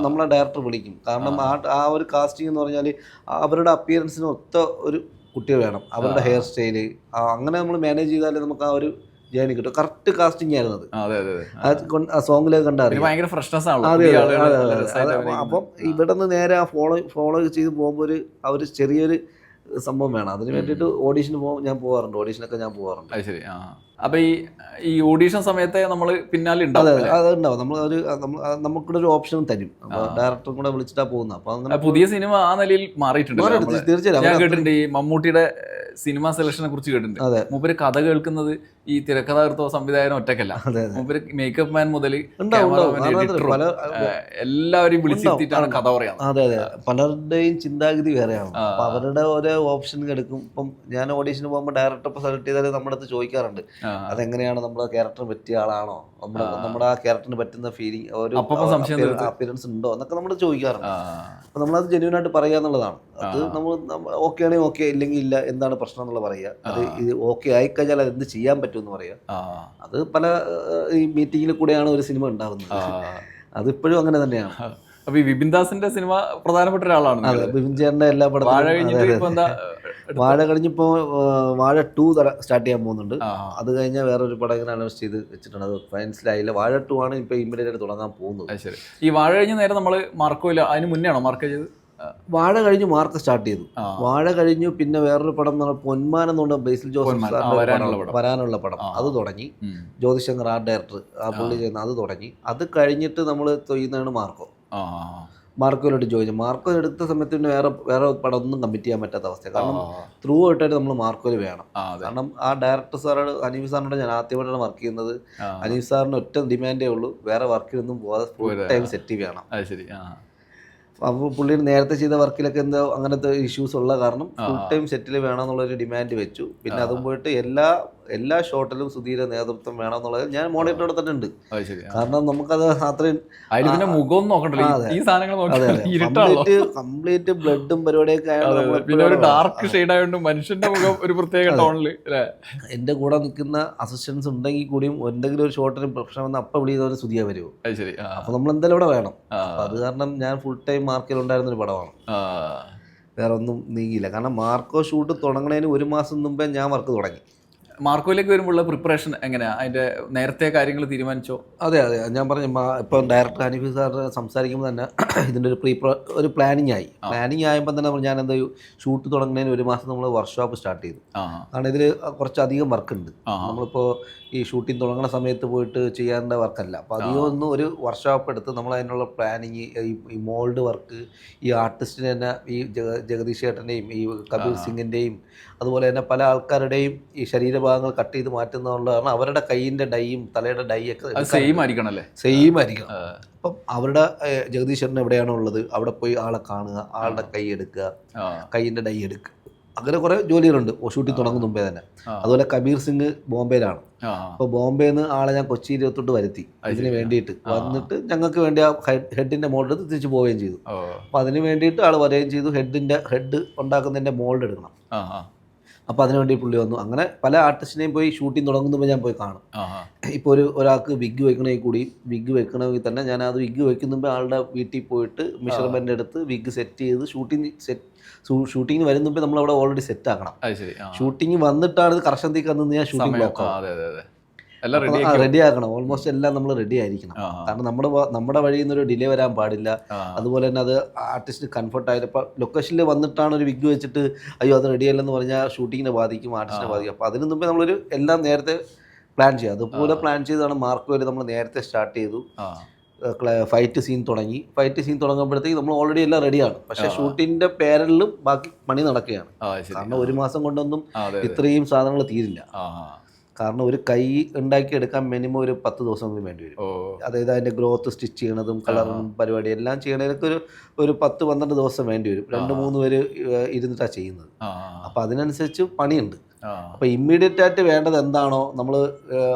നമ്മളെ ഡയറക്ടർ വിളിക്കും. കാരണം ആ ഒരു കാസ്റ്റിംഗ് എന്ന് പറഞ്ഞാൽ അവരുടെ അപ്പിയറൻസിന് ഒത്ത ഒരു കുട്ടികൾ വേണം. അവരുടെ ഹെയർ സ്റ്റൈല് അങ്ങനെ നമ്മൾ മാനേജ് ചെയ്താലേ നമുക്ക് ആ ഒരു ജയന് കിട്ടും. കറക്റ്റ് കാസ്റ്റിംഗ് ആയിരുന്നു അത്. അതെ അതെ അതെ. ആ സോങ്ങിലേക്ക് കണ്ടറിയാം. ഭയങ്കര ഫ്രഷ്നെസ് അതെ ആണല്ലോ. അപ്പം ഇവിടെ നിന്ന് നേരെ ആ ഫോളോ ചെയ്ത് പോകുമ്പോൾ ഒരു ചെറിയൊരു സംഭവം വേണം. അതിന് വേണ്ടിയിട്ട് ഓഡീഷന് ഞാൻ പോകാറുണ്ട്. ഓഡീഷനൊക്കെ ഞാൻ പോകാറുണ്ട്. അത് ശരി. അപ്പൊ ഈ ഓഡീഷൻ സമയത്തെ നമ്മൾ പിന്നാലെ ഉണ്ടാവും. അതെ അതുണ്ടാവും. നമുക്കിവിടെ ഒരു ഓപ്ഷൻ തരും. അപ്പോൾ ഡയറക്ടറും കൂടെ വിളിച്ചിട്ടാ പോകുന്നത്. അപ്പോൾ അങ്ങനെ പുതിയ സിനിമ ആ നിലയിൽ മാറിയിട്ടുണ്ട്. തീർച്ചയായും ഞാൻ കേട്ടിട്ടുണ്ട് ഈ മമ്മൂട്ടിയുടെ സിനിമ സെലക്ഷനെ കുറിച്ച് കേട്ടിട്ടുണ്ട്. മൂപ്പര് കഥ കേൾക്കുന്നത് ഈ തിരക്കഥാകൃത്തോ സംവിധായകനോ ഒറ്റക്കല്ല. മൂപ്പര് മേക്കപ്പ് മാൻ മുതൽ എല്ലാവരെയും വിളിച്ചിട്ടാണ് കഥ പറയാം. അതെ അതെ. പലരുടെയും ചിന്താഗതി വേറെയാണ്. അപ്പൊ അവരുടെ ഓരോ ഓപ്ഷൻ എടുക്കും. ഇപ്പം ഞാൻ ഓഡീഷന് പോകുമ്പോൾ ഡയറക്ടർ ഇപ്പൊ സെലക്ട് ചെയ്താൽ നമ്മുടെ അടുത്ത് ചോദിക്കാറുണ്ട്, അതെങ്ങനെയാണ് നമ്മുടെ ക്യാരക്ടറിന് പറ്റിയ ആളാണോ, നമ്മുടെ ആ ക്യാരക്ടറിന് പറ്റുന്ന ഫീലിംഗ് ഒരു അപ്പിയറൻസ് ഉണ്ടോ എന്നൊക്കെ നമ്മൾ ചോദിക്കാറുണ്ട്. അപ്പൊ നമ്മളത് ജെന്യൂൻ ആയിട്ട് പറയുക എന്നുള്ളതാണ്. അത് നമ്മൾ ഓക്കെ ആണെങ്കിൽ ഓക്കെ, ഇല്ലെങ്കിൽ ഇല്ല, എന്താണ് പ്രശ്നം എന്നുള്ള പറയുക. അത് ഇത് ഓക്കെ ആയിക്കഴിഞ്ഞാൽ അത് എന്ത് ചെയ്യാൻ പറ്റും എന്ന് പറയുക. അത് പല ഈ മീറ്റിങ്ങിൽ കൂടെയാണ് ഒരു സിനിമ ഉണ്ടാകുന്നത്. അതിപ്പോഴും അങ്ങനെ തന്നെയാണ്. അപ്പൊ ഈ വിപിൻ ദാസിന്റെ സിനിമ പ്രധാനപ്പെട്ട ഒരാളാണ്. അതെ, ബിപിൻ ചേട്ടന്റെ എല്ലാ പടവും. വാഴ കഴിഞ്ഞിപ്പോ വാഴ 2 സ്റ്റാർട്ട് ചെയ്യാൻ പോകുന്നുണ്ട്. അത് കഴിഞ്ഞാൽ വേറൊരു പടം ഇങ്ങനെ അനൗൺസ് ചെയ്ത് വെച്ചിട്ടുണ്ട്. അത് ഫൈനൽസിലായില്ല. വാഴ 2 ആണ് ഇപ്പൊ ഇമ്മീഡിയറ്റ് ആയിട്ട് തുടങ്ങാൻ പോകുന്നത്. ശരി. ഈ വാഴ കഴിഞ്ഞ് നേരെ നമ്മള് മാർക്കോയില്ല, അതിന് മുന്നേ ആണോ മാർക്ക് ചെയ്തത്? വാഴ കഴിഞ്ഞ് മാർക്ക് സ്റ്റാർട്ട് ചെയ്തു. വാഴ കഴിഞ്ഞു പിന്നെ വേറൊരു പടം പൊന്മാൻ എന്നുകൊണ്ട് ബേസിൽ ജോസഫ് വരാനുള്ള പടം അത് തുടങ്ങി. ജ്യോതിശങ്കർ ആർട്ട് ഡയറക്ടർ ആ പുള്ളി ചെയ്യുന്ന അത് തുടങ്ങി. അത് കഴിഞ്ഞിട്ട് നമ്മൾ ചെയ്യുന്നതാണ് മാർക്കോയിലോട്ട് ചോദിച്ചു. മാർക്കോ എടുത്ത സമയത്ത് പിന്നെ വേറെ പടം ഒന്നും കമ്മിറ്റ് ചെയ്യാൻ പറ്റാത്ത അവസ്ഥ. കാരണം ത്രൂ ആയിട്ടായിട്ട് നമ്മൾ മാർക്കോയിൽ വേണം. കാരണം ആ ഡയറക്ടർ സാറോട്, അനീഫ് സാറിനോട് ഞാൻ ആദ്യമായിട്ടാണ് വർക്ക് ചെയ്യുന്നത്. അനീഫ് സാറിന് ഒറ്റ ഡിമാൻഡേ ഉള്ളൂ, വേറെ വർക്കിലൊന്നും പോകാതെ ഫുൾ ടൈം സെറ്റ് വേണം. അപ്പോൾ പുള്ളി നേരത്തെ ചെയ്ത വർക്കിലൊക്കെ എന്തോ അങ്ങനത്തെ ഇഷ്യൂസ് ഉള്ള കാരണം ഫുൾ ടൈം സെറ്റിൽ വേണമെന്നുള്ളൊരു ഡിമാൻഡ് വെച്ചു. പിന്നെ അതും പോയിട്ട് എല്ലാ ഷോട്ടിലും സുധീര നേതൃത്വം വേണമെന്നുള്ളത് ഞാൻ മോണിറ്ററോടെ തന്നെ ഉണ്ട്. കാരണം നമുക്കത് അത്രയും കംപ്ലീറ്റ് ബ്ലഡും പരിപാടിയൊക്കെ എന്റെ കൂടെ നിൽക്കുന്ന അസിസ്റ്റൻസ് ഉണ്ടെങ്കിൽ കൂടിയും എന്തെങ്കിലും ഒരു ഷോട്ടിന് പ്രശ്നം വന്ന് അപ്പം വിളിക്കുന്നവർ സുധിയ വരുമോ. അപ്പൊ നമ്മൾ എന്തായാലും ഇവിടെ വേണം. അപ്പൊ അത് കാരണം ഞാൻ ഫുൾ ടൈം മാർക്കിലുണ്ടായിരുന്നൊരു പടമാണ്. വേറെ ഒന്നും നീങ്ങിയില്ല. കാരണം മാർക്കോ ഷൂട്ട് തുടങ്ങുന്നതിന് 1 മാസം മുമ്പേ ഞാൻ വർക്ക് തുടങ്ങി. മാർക്കോയിലേക്ക് വരുമ്പോഴുള്ള പ്രിപ്പറേഷൻ എങ്ങനെയാ? അതിന്റെ നേരത്തെ കാര്യങ്ങൾ തീരുമാനിച്ചോ? അതെ ഞാൻ പറഞ്ഞു, ഇപ്പം ഡയറക്ടർ അനീഫ് സാർ സംസാരിക്കുമ്പോൾ തന്നെ ഇതിൻ്റെ ഒരു പ്ലാനിങ് ആയപ്പോൾ തന്നെ ഞാൻ എന്താ ഷൂട്ട് തുടങ്ങുന്നതിന് 1 മാസം നമ്മൾ വർക്ക്ഷോപ്പ് സ്റ്റാർട്ട് ചെയ്തു. കാരണം ഇതിൽ കുറച്ചധികം വർക്ക് ഉണ്ട്. നമ്മളിപ്പോൾ ഈ ഷൂട്ടിംഗ് തുടങ്ങുന്ന സമയത്ത് പോയിട്ട് ചെയ്യാനുള്ള വർക്കല്ല. അപ്പോൾ അധികം ഒന്ന് ഒരു വർക്ക്ഷോപ്പ് എടുത്ത് നമ്മൾ അതിനുള്ള പ്ലാനിങ്, ഈ മോൾഡ് വർക്ക്, ഈ ആർട്ടിസ്റ്റിന് തന്നെ ഈ ജഗദീഷ് ചേട്ടൻ്റെയും ഈ കബീർ സിംഗിൻ്റെയും അതുപോലെ തന്നെ പല ആൾക്കാരുടെയും ഈ ശരീരഭാഗങ്ങൾ കട്ട് ചെയ്ത് മാറ്റുന്നതുകൊണ്ട് കാരണം അവരുടെ കൈയിൻ്റെ ഡൈയും തലയുടെ ഡൈ ഒക്കെ സെയിം ആയിരിക്കണം. അപ്പം അവരുടെ ജഗദീഷ് ചേട്ടൻ എവിടെയാണോ ഉള്ളത് അവിടെ പോയി ആളെ കാണുക, ആളുടെ കൈ എടുക്കുക, കൈയിൻ്റെ ഡൈ എടുക്കുക, അങ്ങനെ കുറേ ജോലികളുണ്ട് ഷൂട്ടിംഗ് തുടങ്ങുന്ന മുമ്പേ തന്നെ. അതുപോലെ കബീർ സിംഗ് ബോംബെയിലാണ്. അപ്പോൾ ബോംബെയിൽ നിന്ന് ആളെ ഞാൻ കൊച്ചി 28 വരുത്തി ഇതിന് വേണ്ടിയിട്ട്. വന്നിട്ട് ഞങ്ങൾക്ക് വേണ്ടി ആ ഹെഡിൻ്റെ മോൾഡ് എടുത്ത് തിരിച്ച് പോവുകയും ചെയ്തു. അപ്പോൾ അതിന് വേണ്ടിയിട്ട് ആൾ വരികയും ചെയ്തു. ഹെഡ് ഉണ്ടാക്കുന്നതിൻ്റെ മോൾഡ് എടുക്കണം. അപ്പോൾ അതിനുവേണ്ടി പുള്ളി വന്നു. അങ്ങനെ പല ആർട്ടിസ്റ്റിനെയും പോയി ഷൂട്ടിംഗ് തുടങ്ങുമ്പോൾ ഞാൻ പോയി കാണും. ഇപ്പോൾ ഒരാൾക്ക് വിഗ് വെക്കണമെങ്കിൽ കൂടി വിഗ് വെക്കണമെങ്കിൽ തന്നെ ഞാൻ അത് വിഗ് വെക്കുമ്പോൾ ആളുടെ വീട്ടിൽ പോയിട്ട് മെഷർമെൻ്റ് എടുത്ത് വിഗ് സെറ്റ് ചെയ്ത് ഷൂട്ടിങ്ങിന് വരുന്നുമ്പോൾ നമ്മളവിടെ ഓൾറെഡി സെറ്റ് ആക്കണം. ഷൂട്ടിങ് വന്നിട്ടാണ് ഇത് കറക്ഷൻ തീക്കുന്നത് ഞാൻ ഷൂട്ടിംഗ് ബ്ലോക്ക് റെഡി ആക്കണം. ഓൾമോസ്റ്റ് എല്ലാം നമ്മൾ റെഡി ആയിരിക്കണം. കാരണം നമ്മുടെ വഴിയിൽ നിന്നൊരു ഡിലേ വരാൻ പാടില്ല. അതുപോലെ തന്നെ അത് ആർട്ടിസ്റ്റിന് കംഫർട്ട് ആയിട്ട് ഇപ്പോൾ ലൊക്കേഷനിൽ വന്നിട്ടാണ് ഒരു വിഗ് വെച്ചിട്ട് അയ്യോ അത് റെഡിയല്ലെന്ന് പറഞ്ഞാൽ ഷൂട്ടിങ്ങിനെ ബാധിക്കും, ആർട്ടിസ്റ്റിനെ ബാധിക്കും. അപ്പോൾ അതിന് മുമ്പേ നമ്മളൊരു എല്ലാം നേരത്തെ പ്ലാൻ ചെയ്യുക. അതുപോലെ പ്ലാൻ ചെയ്താണ് മാർക്കോയിൽ നമ്മൾ നേരത്തെ സ്റ്റാർട്ട് ചെയ്തു. ഫൈറ്റ് സീൻ തുടങ്ങുമ്പോഴത്തേക്ക് നമ്മൾ ഓൾറെഡി എല്ലാം റെഡിയാണ്. പക്ഷെ ഷൂട്ടിങ്ങിന്റെ പേരലിലും ബാക്കി പണി നടക്കുകയാണ്. കാരണം 1 മാസം കൊണ്ടൊന്നും ഇത്രയും സാധനങ്ങൾ തീരില്ല. കാരണം ഒരു കൈ ഉണ്ടാക്കിയെടുക്കാൻ മിനിമം ഒരു 10 ദിവസം വേണ്ടി വരും. അതായത് അതിൻ്റെ ഗ്രോത്ത് സ്റ്റിച്ച് ചെയ്യണതും കളറും പരിപാടി എല്ലാം ചെയ്യണതിനൊക്കെ ഒരു 10-12 ദിവസം വേണ്ടി വരും. 2-3 പേര് ഇരുന്നിട്ടാണ് ചെയ്യുന്നത്. അപ്പോൾ അതിനനുസരിച്ച് പണിയുണ്ട്. അപ്പോൾ ഇമ്മീഡിയറ്റ് ആയിട്ട് വേണ്ടത് എന്താണോ നമ്മൾ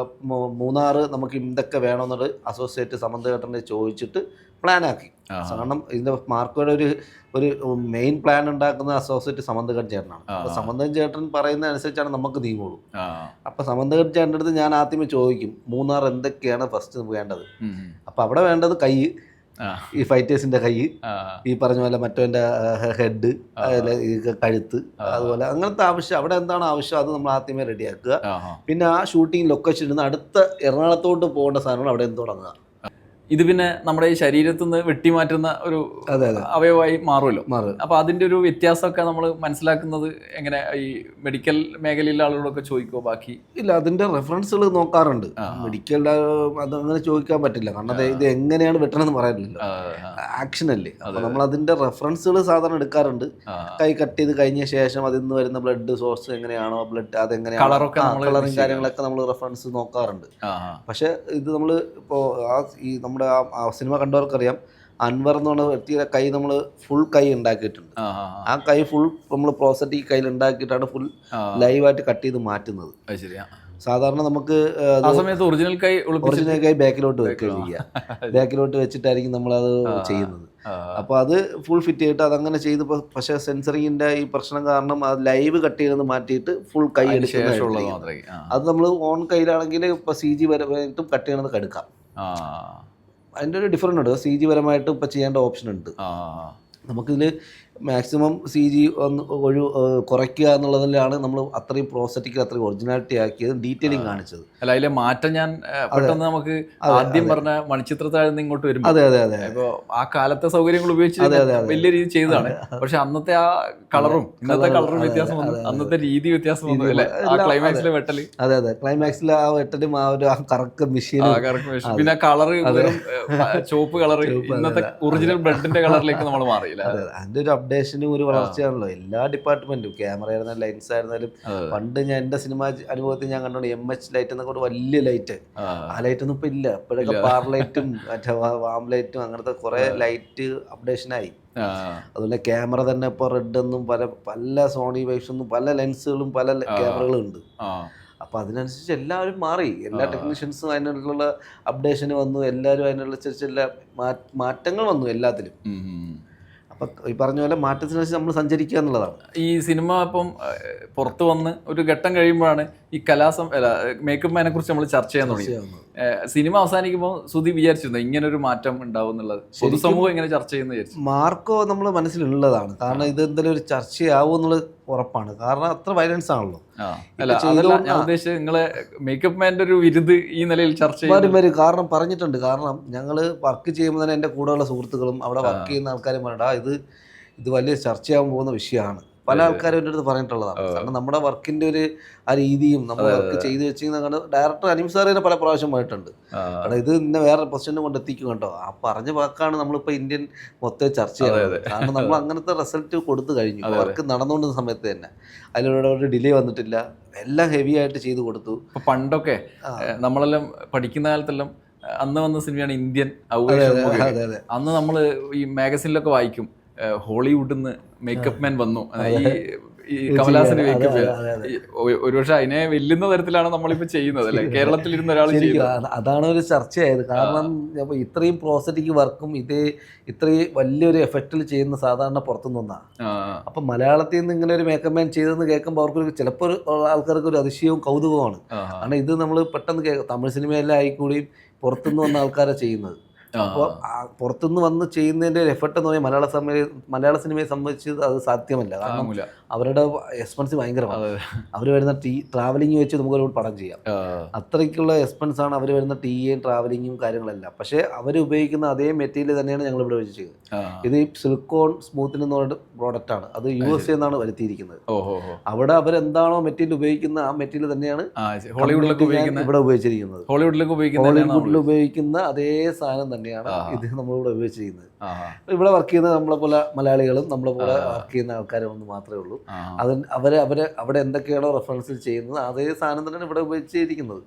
മൂന്നാർ നമുക്ക് ഇതൊക്കെ വേണമെന്നത് അസോസിയേറ്റ് സമന്തേട്ടനെ ചോദിച്ചിട്ട് പ്ലാനാക്കി. കാരണം ഇതിൻ്റെ മാർക്കോയുടെ ഒരു മെയിൻ പ്ലാൻ ഉണ്ടാക്കുന്ന അസോസിയേറ്റ് സമന്തകൻ ചേട്ടനാണ്. അപ്പോൾ സമന്തകൻ ചേട്ടൻ പറയുന്ന അനുസരിച്ചാണ് നമുക്ക് നീങ്ങുള്ളൂ. അപ്പോൾ സമന്തകൻ ചേട്ടൻ്റെ അടുത്ത് ഞാൻ ആദ്യമേ ചോദിക്കും മൂന്നാർ എന്തൊക്കെയാണ് ഫസ്റ്റ് വേണ്ടത്. അപ്പോൾ അവിടെ വേണ്ടത് കൈ, ഈ ഫൈറ്റേഴ്സിന്റെ കൈ, ആ, ഈ പറഞ്ഞ പോലെ മറ്റവൻ്റെ ഹെഡ്, കഴുത്ത്, അതുപോലെ അങ്ങനത്തെ ആവശ്യം അവിടെ എന്താണ് ആവശ്യം അത് നമ്മൾ ആദ്യമേ റെഡിയാക്കുക. ആ. പിന്നെ ആ ഷൂട്ടിംഗ് ലൊക്കേഷൻ ഇരുന്ന് അടുത്ത എറണാകുളത്തോട്ട് പോകേണ്ട സാധനങ്ങൾ അവിടെ നിന്ന് തുടങ്ങുക. ഇത് പിന്നെ നമ്മുടെ ഈ ശരീരത്തിൽ നിന്ന് വെട്ടിമാറ്റുന്ന ഒരു അതെ അവയവമായി മാറുമല്ലോ. മാറും. അപ്പോൾ അതിൻ്റെ ഒരു വ്യത്യാസമൊക്കെ നമ്മൾ മനസ്സിലാക്കുന്നത് എങ്ങനെ? ഈ മെഡിക്കൽ മേഖലയിലെ ആളുകളൊക്കെ ചോദിക്കുമോ ബാക്കി? ഇല്ല, അതിന്റെ റെഫറൻസുകൾ നോക്കാറുണ്ട്. മെഡിക്കൽ അത് അങ്ങനെ ചോദിക്കാൻ പറ്റില്ല, കാരണം ഇത് എങ്ങനെയാണ് വെട്ടണമെന്ന് പറയാനില്ലല്ലോ, ആക്ഷൻ അല്ലേ. അപ്പോൾ നമ്മൾ അതിന്റെ റെഫറൻസുകൾ സാധാരണ എടുക്കാറുണ്ട്. കൈ കട്ട് ചെയ്ത് കഴിഞ്ഞ ശേഷം അതിൽ നിന്ന് വരുന്ന ബ്ലഡ് സോഴ്സ് എങ്ങനെയാണോ, ബ്ലഡ് അതെങ്ങനെയാണോ, കളറും കാര്യങ്ങളൊക്കെ നമ്മൾ റെഫറൻസ് നോക്കാറുണ്ട്. പക്ഷെ ഇത് നമ്മൾ ഇപ്പോൾ ഈ നമ്മുടെ ആ സിനിമ കണ്ടവർക്കറിയാം, അൻവർ എന്ന് പറഞ്ഞ വ്യക്തിയുടെ കൈ നമ്മൾ ഫുൾ കൈ ഉണ്ടാക്കിയിട്ടുണ്ട്. ആ കൈ ഫുൾ നമ്മൾ പ്രോസറ്റിക് കയ്യിൽ ഉണ്ടാക്കിയിട്ടാണ് ഫുൾ ലൈവായിട്ട് കട്ട് ചെയ്ത് മാറ്റുന്നത്. സാധാരണ നമുക്ക് ഒറിജിനൽ കൈ ബാക്കിലോട്ട് വെക്കുക ചെയ്യുക, ബാക്കിലോട്ട് വെച്ചിട്ടായിരിക്കും നമ്മളത് ചെയ്യുന്നത്. അപ്പോൾ അത് ഫുൾ ഫിറ്റ് ചെയ്തിട്ട് അതങ്ങനെ ചെയ്ത്, പക്ഷേ സെൻസറിങ്ങിൻ്റെ ഈ പ്രശ്നം കാരണം അത് ലൈവ് കട്ട് ചെയ്യുന്നത് മാറ്റിയിട്ട് ഫുൾ കൈ എടുക്കുന്നത്. അത് നമ്മൾ ഓൺ കയ്യിലാണെങ്കിൽ ഇപ്പോൾ CG പരമായിട്ടും കട്ട് ചെയ്യണത് എടുക്കാം. അതിൻ്റെ ഒരു ഡിഫറൻറ്റ് ഉണ്ട്. CG പരമായിട്ട് ഇപ്പോൾ ചെയ്യേണ്ട ഓപ്ഷൻ ഉണ്ട്. നമുക്കിതിൽ മാക്സിമം CG കുറയ്ക്കുക എന്നുള്ളതിലാണ് നമ്മൾ അത്രയും പ്രോസറ്റിക്കൽ അത്രയും ഒറിജിനാലിറ്റി ആക്കിയത്, ഡീറ്റെയിലിംഗ് കാണിച്ചത്. അല്ല, അതിലെ മാറ്റം ഞാൻ പെട്ടെന്ന് നമുക്ക് ആദ്യം പറഞ്ഞ മണിച്ചിത്രത്താഴ്ന്ന് ഇങ്ങോട്ട് വരും. അതെ അതെ അതെ. ഇപ്പോൾ ആ കാലത്തെ സൗകര്യങ്ങൾ ഉപയോഗിച്ച് വലിയ രീതി ചെയ്തതാണ്. പക്ഷെ അന്നത്തെ ആ കളറും ഇന്നത്തെ കളറും വ്യത്യാസം വന്നു, അന്നത്തെ രീതി വ്യത്യാസം വന്നു അല്ലേ? ആ ക്ലൈമാക്സിലെ വെട്ടല്. അതെ അതെ, ക്ലൈമാക്സിലെ ആ വെട്ടലും ആ ഒരു കറക്റ്റ് മെഷീൻ, പിന്നെ കളറ് ചുവപ്പ് കളറ് ഇന്നത്തെ ഒറിജിനൽ ബ്ലഡിന്റെ കളറിലേക്ക് നമ്മൾ മാറിയില്ല. അതിന്റെ ഒരു അപ്ഡേഷനും ഒരു വളർച്ചയാണല്ലോ എല്ലാ ഡിപ്പാർട്ട്മെന്റും. ക്യാമറ ആയിരുന്നാലും ലൈൻസ് ആയിരുന്നാലും, പണ്ട് ഞാൻ എൻ്റെ സിനിമ അനുഭവത്തിൽ ഞാൻ കണ്ടോണ്ട് MH ലൈറ്റ് എന്നൊക്കെ ഒരു വലിയ ലൈറ്റ്, ആ ലൈറ്റ് ഒന്നും ഇപ്പൊ ഇല്ല. ഇപ്പോഴൊക്കെ പാർ ലൈറ്റും മറ്റേ വാം ലൈറ്റും അങ്ങനത്തെ കുറെ ലൈറ്റ് അപ്ഡേഷനായി. അതുപോലെ ക്യാമറ തന്നെ ഇപ്പോൾ റെഡ് എന്നും പല സോണി വൈബ്സ് എന്നും പല ലെൻസുകളും പല ക്യാമറകളും ഉണ്ട്. അപ്പോൾ അതിനനുസരിച്ച് എല്ലാവരും മാറി, എല്ലാ ടെക്നീഷ്യൻസും അതിനുള്ള അപ്ഡേഷന് വന്നു, എല്ലാവരും അതിനനുസരിച്ച് എല്ലാ മാറ്റങ്ങൾ വന്നു എല്ലാത്തിലും. അപ്പം ഈ പറഞ്ഞ പോലെ മാറ്റത്തിനനുസരിച്ച് നമ്മൾ സഞ്ചരിക്കുക എന്നുള്ളതാണ്. ഈ സിനിമ ഇപ്പം പുറത്ത് വന്ന് ഒരു ഘട്ടം കഴിയുമ്പോഴാണ് ഈ മേക്കപ്പ് മാനെ കുറിച്ച് നമ്മൾ ചർച്ച ചെയ്യാൻ തുടങ്ങി. സിനിമ അവസാനിക്കുമ്പോൾ സുധി വിചാരിച്ചിരുന്നു ഇങ്ങനൊരു മാറ്റം ഉണ്ടാവും എന്നുള്ളത്? പൊതുസമൂഹം ഇങ്ങനെ ചർച്ച ചെയ്യുന്ന വിചാരിച്ചു? മാർക്കോ നമ്മൾ മനസ്സിലുള്ളതാണ്, കാരണം ഇത് എന്തെങ്കിലും ഒരു ചർച്ചയാവും എന്നുള്ളത് ഉറപ്പാണ്, കാരണം അത്ര വയലൻസ് ആണല്ലോ. അല്ല, അതല്ല ഞാൻ ഉദ്ദേശിച്ചത്, നിങ്ങളെ മേക്കപ്പ് മാൻ്റെ ഒരു വിരുദ് ഈ നിലയിൽ ചർച്ച വരും. കാരണം പറഞ്ഞിട്ടുണ്ട്, കാരണം ഞങ്ങൾ വർക്ക് ചെയ്യുമ്പോൾ തന്നെ എൻ്റെ കൂടെയുള്ള സുഹൃത്തുക്കളും അവിടെ വർക്ക് ചെയ്യുന്ന ആൾക്കാരും പറഞ്ഞിട്ട് ഇത് വലിയ ചർച്ചയാകാൻ പോകുന്ന വിഷയമാണ്. പല ആൾക്കാരും എൻ്റെ അടുത്ത് പറഞ്ഞിട്ടുള്ളതാണ്. കാരണം നമ്മുടെ വർക്കിൻ്റെ ഒരു ആ രീതിയും നമ്മൾ വർക്ക് ചെയ്ത് വെച്ചിരുന്ന ഡയറക്ടർ അനിം സാർ തന്നെ പല പ്രാവശ്യം പോയിട്ടുണ്ട്. കാരണം ഇത് ഇന്നെ വേറെ പൊസിഷനും കൊണ്ട് എത്തിക്കും കേട്ടോ. ആ പറഞ്ഞ വാക്കാണ് നമ്മളിപ്പോൾ ഇന്ത്യൻ മൊത്തം ചർച്ച ചെയ്യുന്നത്. കാരണം നമ്മൾ അങ്ങനത്തെ റിസൾട്ട് കൊടുത്തു കഴിഞ്ഞു. വർക്ക് നടന്നുകൊണ്ടിരുന്ന സമയത്ത് തന്നെ അതിലൂടെ ഒരു ഡിലേ വന്നിട്ടില്ല, എല്ലാം ഹെവി ആയിട്ട് ചെയ്ത് കൊടുത്തു. പണ്ടൊക്കെ നമ്മളെല്ലാം പഠിക്കുന്ന കാലത്തെല്ലാം അന്ന് വന്ന സിനിമയാണ് ഇന്ത്യൻ. അന്ന് നമ്മൾ ഈ മാഗസിനിലൊക്കെ വായിക്കും, ഹോളിവുഡിൽ നിന്ന് മേക്കപ്പ് മാൻ വന്നു, ഈ കമലഹാസന് മേക്കപ്പ്. ഒരുപക്ഷെ അതിനെ വെല്ലുന്ന തരത്തിലാണ് നമ്മളിപ്പോൾ ചെയ്യുന്നത് അല്ലേ? കേരളത്തിലിരുന്ന ഒരാൾ ചെയ്യുന്നത്. അതാണ് ഒരു ചർച്ചയായത്. കാരണം ഇത്രയും പ്രോസറ്റിക് വർക്കും ഇത്രയും വലിയൊരു എഫക്റ്റിൽ ചെയ്യുന്ന സാധാരണ പുറത്തുനിന്നാണ്. അപ്പം മലയാളത്തിൽ നിന്ന് ഇങ്ങനെ ഒരു മേക്കപ്പ് മാൻ ചെയ്തെന്ന് കേൾക്കുമ്പോൾ അവർക്ക് ചിലപ്പോൾ ആൾക്കാർക്ക് ഒരു അതിശയവും കൗതുകമാണ്. കാരണം ഇത് നമ്മൾ പെട്ടെന്ന് തമിഴ് സിനിമയെല്ലാം ആയിക്കൂടിയും പുറത്തുനിന്ന് വന്ന ആൾക്കാരെ ചെയ്യുന്നത്. അപ്പോൾ പുറത്തുനിന്ന് വന്ന് ചെയ്യുന്നതിൻ്റെ ഒരു എഫർട്ട് എന്ന് പറഞ്ഞാൽ മലയാള സിനിമയെ സംബന്ധിച്ച് അത് സാധ്യമല്ല. കാരണം അവരുടെ എക്സ്പെൻസ് ഭയങ്കരമാണ്. അവർ വരുന്ന ട്രാവലിംഗ് വെച്ച് നമുക്ക് ഒരു പടം ചെയ്യാം, അത്രയ്ക്കുള്ള എക്സ്പെൻസ് ആണ് അവർ വരുന്ന ടീയും ട്രാവലിങ്ങും കാര്യങ്ങളെല്ലാം. പക്ഷേ അവർ ഉപയോഗിക്കുന്ന അതേ മെറ്റീരിയൽ തന്നെയാണ് ഞങ്ങൾ ഇവിടെ വെച്ച് ചെയ്തത്. ഇത് സിലിക്കോൺ സ്മൂത്തിന് എന്ന് പറഞ്ഞ പ്രോഡക്റ്റാണ്. അത് USA എന്നാണ് വരുത്തിയിരിക്കുന്നത്. അവിടെ അവരെന്താണോ മെറ്റീരിയൽ ഉപയോഗിക്കുന്ന ആ മെറ്റീരിയൽ തന്നെയാണ് ഇവിടെ ഉപയോഗിച്ചിരിക്കുന്നത്. ഹോളിവുഡിൽ ഉപയോഗിക്കുന്ന അതേ സാധനം തന്നെയാണ് ഇത് നമ്മളിവിടെ ഉപയോഗിച്ചിരിക്കുന്നത്. ഇവിടെ വർക്ക് ചെയ്യുന്ന നമ്മളെ പോലെ മലയാളികളും നമ്മളെ പോലെ വർക്ക് ചെയ്യുന്ന ആൾക്കാരും ഒന്ന് മാത്രമേ ഉള്ളൂ. അവിടെ എന്തൊക്കെയാണോ റെഫറൻസ് ചെയ്യുന്നത് അതേ സാധനം തന്നെയാണ് ഇവിടെ ഉപയോഗിച്ചിരിക്കുന്നത്.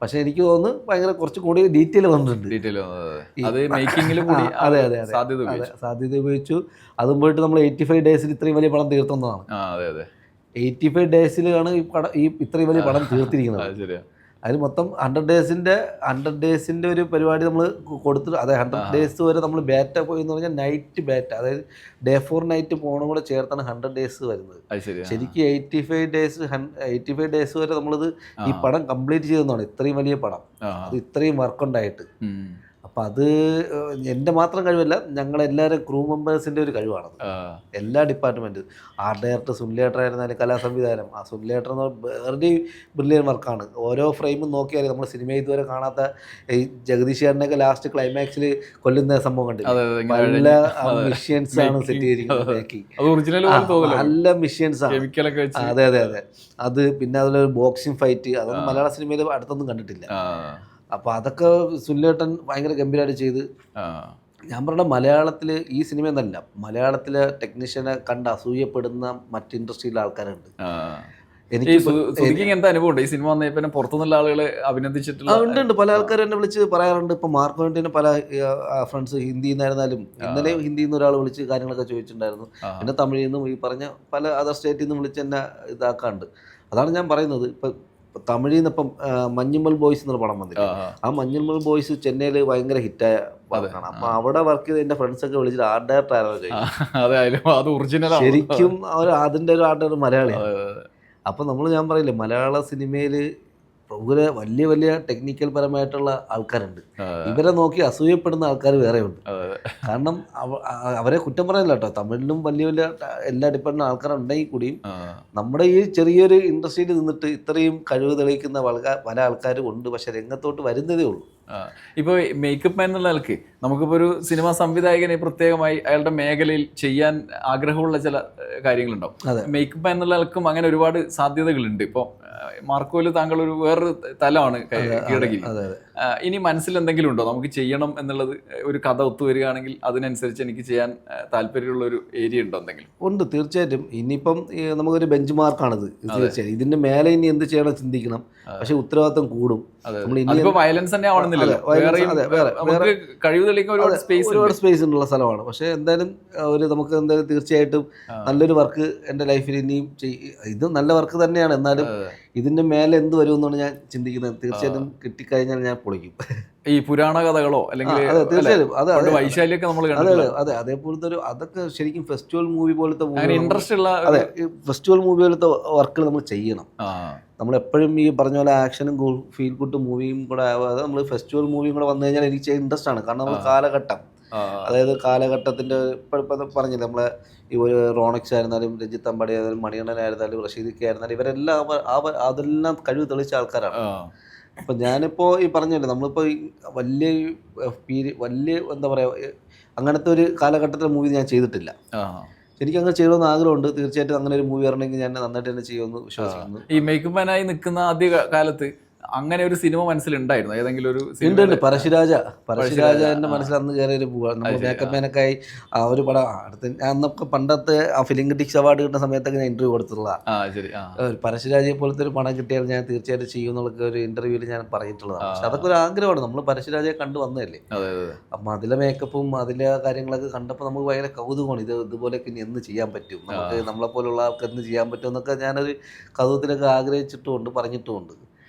പക്ഷെ എനിക്ക് തോന്നുന്നു ഭയങ്കര കുറച്ചും കൂടി ഡീറ്റെയിൽ വന്നിട്ടുണ്ട്. അതെ അതെ അതെ, സാധ്യത ഉപയോഗിച്ചു. അതും പോയിട്ട് നമ്മൾ 85 ഡേയ്സിൽ ഇത്രയും വലിയ പടം തീർത്തുന്നതാണ്. 85 ഡേയ്സിലാണ് ഈ ഇത്രയും വലിയ പടം തീർത്തിരിക്കുന്നത്. അതിന് മൊത്തം 100 ഡേയ്സിൻ്റെ ഒരു പരിപാടി നമ്മൾ കൊടുത്തിട്ട്, അതായത് 100 ഡേയ്സ് വരെ നമ്മൾ ബാറ്റ പോയി എന്ന് പറഞ്ഞാൽ നൈറ്റ് ബാറ്റ, അതായത് ഡേ 4 നൈറ്റ് പോകണം കൂടെ ചേർത്താണ് 100 ഡേയ്സ് വരുന്നത്. ശരിക്കും 85 ഡേയ്സ് വരെ നമ്മളിത് ഈ പടം കംപ്ലീറ്റ് ചെയ്തെന്നാണ്, ഇത്രയും വലിയ പടം, അത് ഇത്രയും വർക്ക് ഉണ്ടായിട്ട്. അപ്പം അത് എൻ്റെ മാത്രം കഴിവല്ല, ഞങ്ങളെല്ലാവരും ക്രൂ മെമ്പേഴ്സിൻ്റെ ഒരു കഴിവാണത്. എല്ലാ ഡിപ്പാർട്ട്മെൻറ്റ്, ആർട്ട് ഡയറക്ടർ സുനിലേട്ടർ ആയിരുന്നാലും കലാസംവിധാനം, ആ സുനിലേട്ടർ എന്ന് പറഞ്ഞാൽ വെറുതെ ബ്രില്യൻ വർക്കാണ്. ഓരോ ഫ്രെയിമും നോക്കിയാൽ നമ്മൾ സിനിമ ഇതുവരെ കാണാത്ത ഈ ജഗദീഷ് ചേട്ടനൊക്കെ ലാസ്റ്റ് ക്ലൈമാക്സിൽ കൊല്ലുന്ന സംഭവം കണ്ടില്ല, നല്ല മിഷ്യൻസ് ആണ് സെറ്റ് ചെയ്തിരിക്കുന്നത്. മേക്കിംഗ് നല്ല മിഷ്യൻസ് ആണ്. അതെ അതെ അതെ. അത് പിന്നെ അതിലൊരു ബോക്സിംഗ് ഫൈറ്റ്, അതൊന്നും മലയാള സിനിമയിൽ അടുത്തൊന്നും കണ്ടിട്ടില്ല. അപ്പോൾ അതൊക്കെ സുനിലേട്ടൻ ഭയങ്കര ഗംഭീരമായിട്ട് ചെയ്ത്. ഞാൻ പറഞ്ഞ മലയാളത്തിൽ ഈ സിനിമ എന്നല്ല, മലയാളത്തിലെ ടെക്നീഷ്യനെ കണ്ട് അസൂയപ്പെടുന്ന മറ്റ് ഇൻഡസ്ട്രിയിലെ ആൾക്കാരുണ്ട്. എനിക്ക് എന്താ അനുഭവം ഈ സിനിമ വന്നപ്പോൾ പുറത്തുനിന്നുള്ള ആളുകൾ അഭിനന്ദിച്ചിട്ടുള്ള ഉണ്ട്. പല ആൾക്കാരും എന്നെ വിളിച്ച് പറയാറുണ്ട്. ഇപ്പം മാർക്ക് വേണ്ടിന് പല ഫ്രണ്ട്സ് ഹിന്ദിയിൽ നിന്നായിരുന്നാലും, ഇന്നലെ ഹിന്ദിയിൽ നിന്ന് ഒരാൾ വിളിച്ച് കാര്യങ്ങളൊക്കെ ചോദിച്ചിട്ടുണ്ടായിരുന്നു. പിന്നെ തമിഴിൽ നിന്നും ഈ പറഞ്ഞ പല അതർ സ്റ്റേറ്റിൽ നിന്നും വിളിച്ച് എന്നെ ഇതാക്കാറുണ്ട്. അതാണ് ഞാൻ പറയുന്നത്. ഇപ്പം തമിഴിൽ നിന്ന് ഇപ്പം മഞ്ഞുമ്മൽ ബോയ്സ് എന്നുള്ള പടം വന്നില്ല, ആ മഞ്ഞുമ്മൽ ബോയ്സ് ചെന്നൈയിൽ ഭയങ്കര ഹിറ്റായ പടമാണ്. അപ്പൊ അവിടെ വർക്ക് ചെയ്ത എന്റെ ഫ്രണ്ട്സൊക്കെ വിളിച്ചിട്ട് ആർട്ട് ഡയറക്ടർ ആയിരുന്നു. ശരിക്കും അവർ അതിന്റെ ഒരു ആർട്ട് ഡയറക്ടർ മലയാളിയാണ്. അപ്പൊ ഞാൻ പറയില്ലേ, മലയാള സിനിമയിൽ വലിയ വലിയ ടെക്നിക്കൽ പരമായിട്ടുള്ള ആൾക്കാരുണ്ട്. ഇവരെ നോക്കി അസൂയപ്പെടുന്ന ആൾക്കാർ വേറെ ഉണ്ട്. കാരണം അവരെ കുറ്റം പറയാനില്ല കേട്ടോ, തമിഴിലും വലിയ വലിയ എല്ലാ ഡിപ്പാർട്ട്മെന്റ് ആൾക്കാരുണ്ടെങ്കിൽ കൂടിയും നമ്മുടെ ഈ ചെറിയൊരു ഇൻഡസ്ട്രിയിൽ നിന്നിട്ട് ഇത്രയും കഴിവ് തെളിയിക്കുന്ന പല ആൾക്കാരും ഉണ്ട്. പക്ഷെ രംഗത്തോട്ട് വരുന്നതേ ഉള്ളൂ. ഇപ്പോൾ മേക്കപ്പ് മാൻ എന്നുള്ള ആൾക്ക് നമുക്കിപ്പോൾ ഒരു സിനിമാ സംവിധായകനെ പ്രത്യേകമായി അയാളുടെ മേഖലയിൽ ചെയ്യാൻ ആഗ്രഹമുള്ള ചില കാര്യങ്ങളുണ്ടാവും. മേക്കപ്പ് മാൻ എന്നുള്ള ആൾക്കും അങ്ങനെ ഒരുപാട് സാധ്യതകളുണ്ട്. ഇപ്പോൾ മാർക്കോയിൽ താങ്കൾ ഒരു വേറൊരു തലമാണ് കീഴടക്കി. ഇനി മനസ്സിൽ എന്തെങ്കിലും ഉണ്ടോ നമുക്ക് ചെയ്യണം എന്നുള്ളത്? ഒരു കഥ ഒത്തുവരികയാണെങ്കിൽ അതിനനുസരിച്ച് എനിക്ക് ചെയ്യാൻ താല്പര്യമുള്ള ഒരു ഏരിയ ഉണ്ടോ എന്തെങ്കിലും? ഉണ്ട്, തീർച്ചയായിട്ടും. ഇനിയിപ്പം നമുക്കൊരു ബെഞ്ച് മാർക്കാണിത്. തീർച്ചയായും ഇതിന്റെ മേലെ ഇനി എന്ത് ചെയ്യണം ചിന്തിക്കണം. പക്ഷെ ഉത്തരവാദിത്വം കൂടും. വയലൻസ് തന്നെ ആവണമെന്നില്ല, കഴിവ് തെളിയിക്കാൻ ഒരുപാട് സ്പേസ് ഉള്ള സ്ഥലമാണ്. പക്ഷെ എന്തായാലും നമുക്ക് എന്തായാലും തീർച്ചയായിട്ടും നല്ലൊരു വർക്ക് എൻ്റെ ലൈഫിൽ ഇനിയും ഇത് നല്ല വർക്ക് തന്നെയാണ്. എന്നാലും ഇതിന്റെ മേലെ എന്ത് വരുമെന്നാണ് ഞാൻ ചിന്തിക്കുന്നത്. തീർച്ചയായിട്ടും കിട്ടിക്കഴിഞ്ഞാൽ ഞാൻ പൊളിക്കും. ഈ പുരാണ കഥകളോ അല്ലെങ്കിൽ വൈശാലിയൊക്കെ നമ്മൾ അതെ അതേപോലത്തെ ഒരു അതൊക്കെ ശരിക്കും ഫെസ്റ്റിവൽ മൂവി പോലത്തെ ഇൻട്രസ്റ്റ് ഉള്ള ഫെസ്റ്റിവൽ മൂവി പോലത്തെ വർക്കുകൾ നമ്മൾ ചെയ്യണം. നമ്മളെപ്പോഴും ഈ പറഞ്ഞ പോലെ ആക്ഷനും ഫീൽ ഗുഡ് മൂവിയും കൂടെ ആവാതെ നമ്മൾ ഫെസ്റ്റിവൽ മൂവിയും കൂടെ വന്നു കഴിഞ്ഞാൽ എനിക്ക് ഇൻട്രസ്റ്റ് ആണ്. കാരണം നമ്മൾ കാലഘട്ടം, അതായത് കാലഘട്ടത്തിൻ്റെ ഇപ്പോഴത്തെ പറഞ്ഞില്ല, നമ്മളെ ഈ ഒരു റോണക്സ് ആയിരുന്നാലും രഞ്ജിത്ത് അമ്പാടി ആയിരുന്നാലും മണികണ്ഠനായിരുന്നാലും റഷീദ് ആയിരുന്നാലും ഇവരെല്ലാം അതെല്ലാം കഴിവ് തെളിയിച്ച ആൾക്കാരാണ്. അപ്പം ഞാനിപ്പോൾ ഈ പറഞ്ഞല്ലോ, നമ്മളിപ്പോൾ വലിയ എന്താ പറയുക, അങ്ങനത്തെ ഒരു കാലഘട്ടത്തിലെ മൂവി ഞാൻ ചെയ്തിട്ടില്ല. എനിക്കങ്ങനെ ചെയ്യണമെന്ന് ആഗ്രഹമുണ്ട്. തീർച്ചയായിട്ടും അങ്ങനെ ഒരു മൂവി വരണമെങ്കിൽ ഞാൻ നന്നായിട്ട് തന്നെ ചെയ്യുമെന്ന് വിശ്വസിക്കുന്നു. ഈ മേക്കപ്പ് മാനായി നിൽക്കുന്ന ആദ്യ കാലത്ത് അങ്ങനെ ഒരു സിനിമ മനസ്സിലുണ്ടായിരുന്നു? ഏതെങ്കിലും ഒരു ഉണ്ട്, പരശുരാജ എൻ്റെ മനസ്സിൽ അന്ന് കയറിയ ഒരു പോവാണ്. നമ്മൾ മേക്കപ്പ് മാനൊക്കെയായി ആ ഒരു പടം അടുത്ത് അന്നൊക്കെ പണ്ടത്തെ ആ ഫിലിം ക്രിറ്റിക്സ് അവാർഡ് കിട്ടുന്ന സമയത്തൊക്കെ ഞാൻ ഇന്റർവ്യൂ കൊടുത്തിട്ടുള്ള പരശുരാജയെ പോലത്തെ ഒരു പടം കിട്ടിയാൽ ഞാൻ തീർച്ചയായിട്ടും ചെയ്യുമെന്നുള്ള ഒരു ഇന്റർവ്യൂവിൽ ഞാൻ പറഞ്ഞിട്ടുള്ളതാണ്. പക്ഷെ അതൊക്കെ ഒരു ആഗ്രഹമാണ്. നമ്മൾ പരശുരാജയെ കണ്ടു വന്നതല്ലേ, അപ്പം അതിലെ മേക്കപ്പും അതിലെ കാര്യങ്ങളൊക്കെ കണ്ടപ്പോൾ നമുക്ക് ഭയങ്കര കൗതുകമാണ്. ഇതുപോലെയൊക്കെ ഇനി എന്ന് ചെയ്യാൻ പറ്റും, നമുക്ക് നമ്മളെപ്പോലുള്ള ആൾക്ക് എന്ന് ചെയ്യാൻ പറ്റും എന്നൊക്കെ ഞാനൊരു കൗതുകത്തിലൊക്കെ ആഗ്രഹിച്ചിട്ടുമുണ്ട്, പറഞ്ഞിട്ടുമുണ്ട്.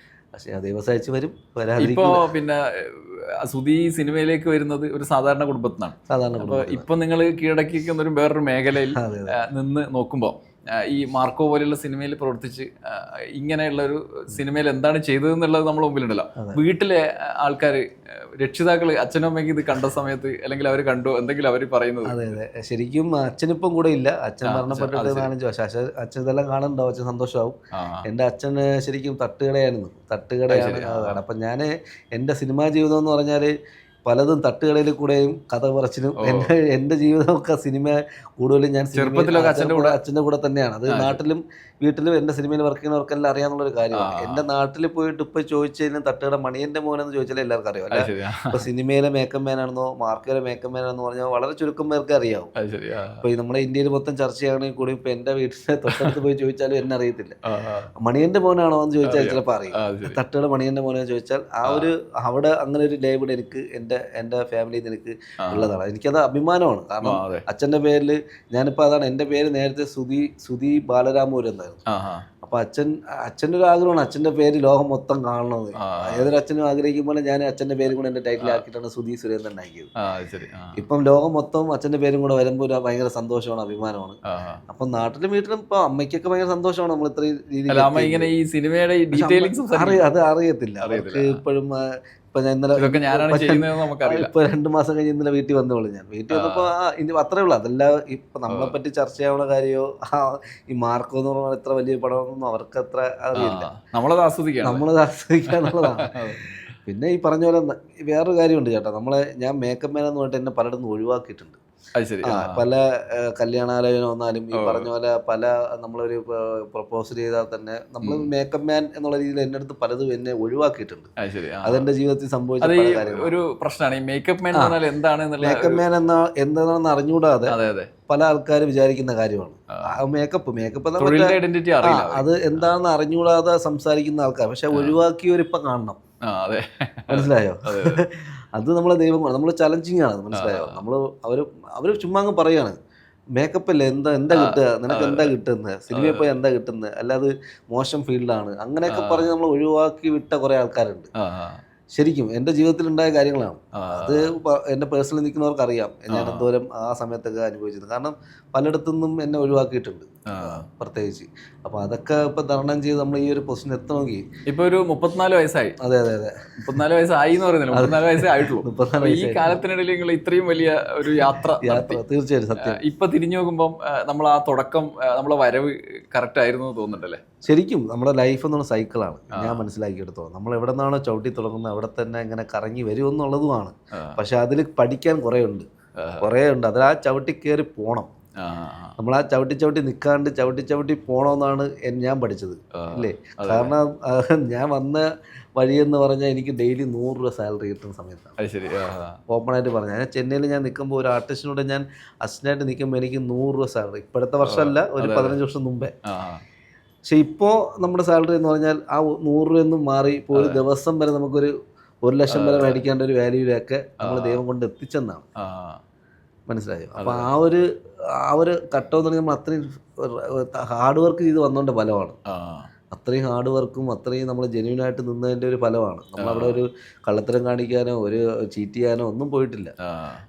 പക്ഷെ ആ ദിവസം അയച്ചു വരും. ഇപ്പോ പിന്നെ സുധി സിനിമയിലേക്ക് വരുന്നത് ഒരു സാധാരണ കുടുംബത്തിനാണ്. അപ്പോൾ ഇപ്പൊ നിങ്ങൾ കീഴടക്കിക്കുന്ന ഒരു വേറൊരു മേഖലയിൽ നിന്ന് നോക്കുമ്പോൾ ഈ മാർക്കോ പോലെയുള്ള സിനിമയിൽ പ്രവർത്തിച്ച് ഇങ്ങനെയുള്ള ഒരു സിനിമയിൽ എന്താണ് ചെയ്തതെന്നുള്ളത് നമ്മുടെ മുമ്പിലുണ്ടല്ലോ. വീട്ടിലെ ആൾക്കാർ, രക്ഷിതാക്കൾ, അച്ഛനും അമ്മയ്ക്ക് ഇത് കണ്ട സമയത്ത് അല്ലെങ്കിൽ അവർ കണ്ടു എന്തെങ്കിലും അവർ പറയുന്നത്? അതെ അതെ, ശരിക്കും അച്ഛനിപ്പം കൂടെ ഇല്ല. അച്ഛൻ മരണപ്പെട്ടിട്ട് 4-5 വർഷം. അച്ഛൻ ഇതെല്ലാം കാണുന്നുണ്ടാവും, അച്ഛൻ സന്തോഷമാവും. എൻ്റെ അച്ഛൻ ശരിക്കും തട്ടുകടയാണ്. അപ്പം ഞാൻ എൻ്റെ സിനിമാ ജീവിതം എന്ന് പറഞ്ഞാൽ പലതും തട്ടുകടയിൽ കൂടെയും കഥ പറച്ചിലും എൻ്റെ ജീവിതമൊക്കെ സിനിമ കൂടുതലും ഞാൻ അച്ഛൻ്റെ കൂടെ തന്നെയാണ്. അത് നാട്ടിലും വീട്ടിലും എൻ്റെ സിനിമയിൽ വർക്ക് ചെയ്യുന്നവർക്കെല്ലാം അറിയാന്നുള്ളൊരു കാര്യമാണ്. എൻ്റെ നാട്ടിൽ പോയിട്ട് ഇപ്പൊ ചോദിച്ചാലും തട്ടുകട മണിയന്റെ മോനെന്ന് ചോദിച്ചാൽ എല്ലാവർക്കും അറിയാം അല്ലെ. ഇപ്പൊ സിനിമയിലെ മേക്കപ്പ് മാനാണെന്നോ മാർക്കയിലെ മേക്കപ്പ് മാനാണെന്ന് പറഞ്ഞാൽ വളരെ ചുരുക്കം പേർക്ക് അറിയാവും. ഇപ്പൊ നമ്മുടെ ഇന്ത്യയിൽ മൊത്തം ചർച്ച ചെയ്യുകയാണെങ്കിൽ കൂടി ഇപ്പൊ എന്റെ വീട്ടിലെ തൊട്ടടുത്ത് പോയി ചോദിച്ചാലും എന്നെ അറിയത്തില്ല. മണിയന്റെ മോനാണോ എന്ന് ചോദിച്ചാൽ ചിലപ്പോൾ അറിയും. തട്ടുകട മണിയന്റെ മോനെന്ന് ചോദിച്ചാൽ ആ ഒരു അവിടെ അങ്ങനെ ഒരു ലേബിൾ എനിക്ക് എൻ്റെ ഫാമിലിയിൽ നിന്ന് എനിക്ക് ഉള്ളതാണ്. എനിക്കത് അഭിമാനമാണ്. കാരണം അച്ഛൻ്റെ പേരിൽ ഞാനിപ്പോൾ അതാണ്, എൻ്റെ പേര് നേരത്തെ സുധി ബാലരാമൂർ എന്നായിരുന്നു. അപ്പൊ അച്ഛൻ്റെ ഒരു ആഗ്രഹമാണ് അച്ഛൻ്റെ പേര് ലോകം മൊത്തം കാണണമെന്ന്. ഏതൊരു അച്ഛനും ആഗ്രഹിക്കുമ്പോൾ ഞാൻ അച്ഛൻ്റെ പേരും കൂടെ എൻ്റെ ടൈറ്റിൽ ആക്കിയിട്ടാണ് സുധി സുരേന്ദ്രൻ ആക്കിയത്. ഇപ്പം ലോകം മൊത്തം അച്ഛൻ്റെ പേരും കൂടെ വരുമ്പോൾ ഭയങ്കര സന്തോഷമാണ്, അഭിമാനമാണ്. അപ്പം നാട്ടിലും വീട്ടിലും ഇപ്പൊ അമ്മയ്ക്കൊക്കെ ഭയങ്കര സന്തോഷമാണ് നമ്മൾ ഇത്രയും രീതിയിൽ. അത് അറിയത്തില്ല. അവർക്ക് ഇപ്പോഴും ഇപ്പൊ ഞാൻ ഇന്നലെ ഇതൊക്കെ ഞാനാണ് ചെയ്യുന്നത് നമുക്കറിയില്ല. ഇപ്പൊ 2 മാസം കഴിഞ്ഞ് ഇന്നലെ വീട്ടിൽ വന്നോളൂ. ഞാൻ വീട്ടിൽ വന്നപ്പോ ഇനി അത്രേ ഉള്ളൂ. അതല്ല ഇപ്പൊ നമ്മളെ പറ്റി ചർച്ച ചെയ്യാനുള്ള കാര്യമോ ഈ മാർക്കോ എന്ന് പറഞ്ഞാൽ എത്ര വലിയ പടമൊന്നും അവർക്ക് അത്ര അറിയില്ല. നമ്മളത് ആസ്വദിക്കാം, നമ്മളത് ആസ്വദിക്കുക എന്നുള്ളതാണ്. പിന്നെ ഈ പറഞ്ഞ പോലെ വേറൊരു കാര്യമുണ്ട് ചേട്ടാ, ഞാൻ മേക്കപ്പ് മാൻ എന്ന് പറഞ്ഞിട്ട് എന്നെ പലയിടത്തും ഒഴിവാക്കിയിട്ടുണ്ട്. അത് ശരി. പല കല്യാണാലോചന വന്നാലും ഈ പറഞ്ഞ പോലെ പല നമ്മളൊരു പ്രപ്പോസൽ ചെയ്താൽ തന്നെ നമ്മൾ മേക്കപ്പ് മാൻ എന്നുള്ള രീതിയിൽ എൻ്റെ അടുത്ത് പലതും എന്നെ ഒഴിവാക്കിയിട്ടുണ്ട്. അതെന്റെ ജീവിതത്തിൽ സംഭവിച്ച പല കാര്യങ്ങളും. ഒരു പ്രശ്നമാണ് ഈ മേക്കപ്പ് മാൻ എന്താണ്. മേക്കപ്പ് മാൻ എന്താണെന്ന് അറിഞ്ഞുകൂടാതെ പല ആൾക്കാർ വിചാരിക്കുന്ന കാര്യമാണ് മേക്കപ്പ് ഐഡന്റിറ്റി അറിയില്ല. അത് എന്താണെന്ന് അറിഞ്ഞുകൂടാതെ സംസാരിക്കുന്ന ആൾക്കാർ. പക്ഷെ ഒഴിവാക്കിയവരിപ്പം കാണണം, മനസ്സിലായോ? അത് നമ്മളെ ദൈവം, നമ്മൾ ചലഞ്ചിങ് ആണ്, മനസ്സിലായോ? അവര് ചുമ്മാ അങ്ങ് പറയാണ് മേക്കപ്പ് അല്ലേ, എന്താ കിട്ടുക, നിനക്ക് എന്താ കിട്ടുന്നത്, സിനിമയിൽ പോയി എന്താ കിട്ടുന്നത്, അല്ലാതെ മോശം ഫീൽഡാണ് അങ്ങനെയൊക്കെ പറഞ്ഞ് നമ്മൾ ഒഴിവാക്കി വിട്ട കുറെ ആൾക്കാരുണ്ട്. ശരിക്കും എൻ്റെ ജീവിതത്തിൽ ഉണ്ടായ കാര്യങ്ങളാണ് അത്. എൻ്റെ പേഴ്സണലി നിൽക്കുന്നവർക്ക് അറിയാം ഞാൻ എന്തോരം ആ സമയത്തൊക്കെ അനുഭവിച്ചത്. കാരണം പലയിടത്തുനിന്നും എന്നെ ഒഴിവാക്കിയിട്ടുണ്ട് പ്രത്യേകിച്ച്. അപ്പൊ അതൊക്കെ ഇപ്പൊ തരണം ചെയ്ത് നമ്മൾ ഈ ഒരു പൊസിഷൻ എത്തണമെങ്കിൽ ഇപ്പൊ ഒരു 34 വയസ്സായി. അതെ 34 വയസ്സായി എന്ന് പറയുന്നില്ല, 34 വയസ്സേ ആയിട്ടുള്ളൂ. ഈ കാലത്തിനിടയിൽ നിങ്ങൾ ഇത്രയും വലിയ ഒരു യാത്ര തീർച്ചയായിട്ടും സത്യം. ഇപ്പൊ തിരിഞ്ഞു നോക്കുമ്പോൾ നമ്മൾ ആ തുടക്കം, നമ്മളെ വരവ് കറക്റ്റ് ആയിരുന്നു എന്ന് തോന്നുന്നുണ്ടല്ലേ? ശരിക്കും നമ്മുടെ ലൈഫ് എന്നുള്ള സൈക്കിളാണ് ഞാൻ മനസ്സിലാക്കിയെടുത്തോളം. നമ്മൾ എവിടെ നിന്നാണോ ചവിട്ടി തുടങ്ങുന്നത് അവിടെ തന്നെ ഇങ്ങനെ കറങ്ങി വരുമെന്നുള്ളതുമാണ്. പക്ഷെ അതിൽ പഠിക്കാൻ കുറേ ഉണ്ട്. അതിൽ ആ ചവിട്ടി കയറി പോകണം. നമ്മൾ ആ ചവിട്ടി നിൽക്കാണ്ട് ചവിട്ടി പോകണമെന്നാണ് ഞാൻ പഠിച്ചത്, അല്ലേ? കാരണം ഞാൻ വന്ന വഴിയെന്ന് പറഞ്ഞാൽ എനിക്ക് ഡെയിലി 100 രൂപ സാലറി കിട്ടുന്ന സമയത്താണ്. ഓപ്പണായിട്ട് പറഞ്ഞാൽ ഞാൻ ചെന്നൈയിൽ ഞാൻ നിൽക്കുമ്പോൾ ഒരു ആർട്ടിസ്റ്റിനോട് ഞാൻ അസിസ്റ്റൻ്റായിട്ട് നിൽക്കുമ്പോൾ എനിക്ക് 100 രൂപ സാലറി. ഇപ്പോഴത്തെ വർഷമല്ല, ഒരു 15 വർഷം മുമ്പേ. പക്ഷെ ഇപ്പോൾ നമ്മുടെ സാലറി എന്ന് പറഞ്ഞാൽ ആ 100 രൂപയൊന്നും മാറി ഇപ്പോൾ ഒരു ദിവസം വരെ നമുക്കൊരു 1 ലക്ഷം വരെ മേടിക്കേണ്ട ഒരു വാല്യൂയിലൊക്കെ നമ്മൾ ദൈവം കൊണ്ട് എത്തിച്ചെന്നാണ്, മനസ്സിലായോ? അപ്പോൾ ആ ഒരു ഘട്ടം നമ്മൾ അത്രയും ഹാർഡ് വർക്ക് ചെയ്ത് വന്നോണ്ട് ഫലമാണ്. അത്രയും ഹാർഡ് വർക്കും അത്രയും നമ്മൾ ജെന്യൂനായിട്ട് നിന്നതിൻ്റെ ഒരു ഫലമാണ്. നമ്മളവിടെ ഒരു കള്ളത്തരം കാണിക്കാനോ ഒരു ചീറ്റ് ചെയ്യാനോ ഒന്നും പോയിട്ടില്ല.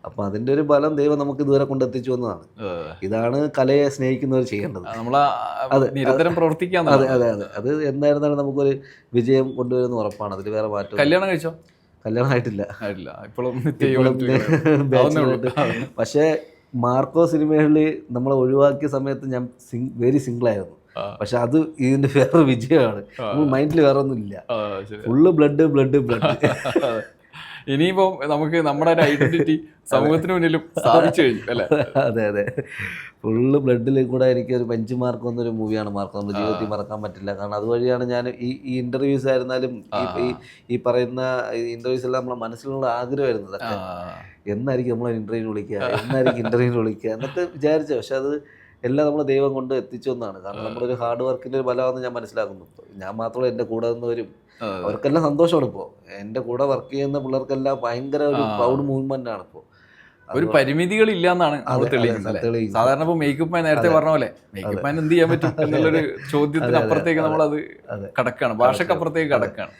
അപ്പം അതിൻ്റെ ഒരു ഫലം ദൈവം നമുക്ക് ഇതുവരെ കൊണ്ടെത്തിച്ചു വന്നതാണ്. ഇതാണ് കലയെ സ്നേഹിക്കുന്നവർ ചെയ്യേണ്ടത്. നിരന്തരം പ്രവർത്തിക്കാൻ. അതെ അതെ അതെ അത് എന്തായിരുന്നാലും നമുക്കൊരു വിജയം കൊണ്ടുവരുന്ന ഉറപ്പാണ്. അതിൽ വേറെ മാറ്റം. കല്യാണം കഴിച്ചോ? കല്യാണം ആയിട്ടില്ല. പക്ഷേ മാർക്കോ സിനിമകളിൽ നമ്മളെ ഒഴിവാക്കിയ സമയത്ത് ഞാൻ വെരി സിംഗിളായിരുന്നു. പക്ഷെ അത് ഇതിന്റെ വേറെ വിജയമാണ്. മൈൻഡിൽ വേറെ ഒന്നും ഇല്ല, ഫുള്ള് ബ്ലഡ്. ഇനിയിപ്പോ നമുക്ക് നമ്മുടെ ഐഡന്റിറ്റി സമൂഹത്തിന് മുന്നിലും സ്ഥാപിച്ചു കഴിഞ്ഞു അല്ലേ? അതെ ഫുള്ള് ബ്ലഡിൽ കൂടെ എനിക്ക് ഒരു ബെഞ്ച് മാർക്ക് വന്നൊരു മൂവിയാണ് മാർക്ക്. നമ്മുടെ ജീവിതത്തിൽ മറക്കാൻ പറ്റില്ല. കാരണം അതുവഴിയാണ് ഞാൻ ഈ ഇന്റർവ്യൂസ് ആയിരുന്നാലും ഈ പറയുന്ന ഇന്റർവ്യൂസ് എല്ലാം നമ്മളെ മനസ്സിലുള്ള ആഗ്രഹമായിരുന്നു. അതൊക്കെ എന്നായിരിക്കും നമ്മളെ ഇന്റർവ്യൂവിന് വിളിക്കുക എന്നൊക്കെ വിചാരിച്ച. പക്ഷെ അത് എല്ലാം നമ്മളെ ദൈവം കൊണ്ട് എത്തിച്ചു എന്നാണ്. കാരണം നമ്മുടെ ഒരു ഹാർഡ് വർക്കിന്റെ ഒരു ഫലമാണെന്ന് ഞാൻ മനസ്സിലാക്കുന്നു. ഞാൻ മാത്രമല്ല, എൻ്റെ കൂടെ നിന്നവരും അവർക്കെല്ലാം സന്തോഷമാണ്. ഇപ്പോൾ എൻ്റെ കൂടെ വർക്ക് ചെയ്യുന്ന പിള്ളേർക്കെല്ലാം ഭയങ്കര ഒരു പ്രൗഡ് മൂവ്മെന്റ് ആണ്. ഇപ്പോൾ ഒരു പരിമിതികളില്ല എന്നാണ് സാധാരണ. ഇപ്പൊ മേക്കപ്പ് മാൻ നേരത്തെ പറഞ്ഞ പോലെ മേക്കപ്പ് മാൻ എന്ത് ചെയ്യാൻ പറ്റും എന്നുള്ളൊരു ചോദ്യത്തിന് അപ്പുറത്തേക്ക് നമ്മളത് കടക്കാണ്, ഭാഷക്കപ്പുറത്തേക്ക് കടക്കാണ്.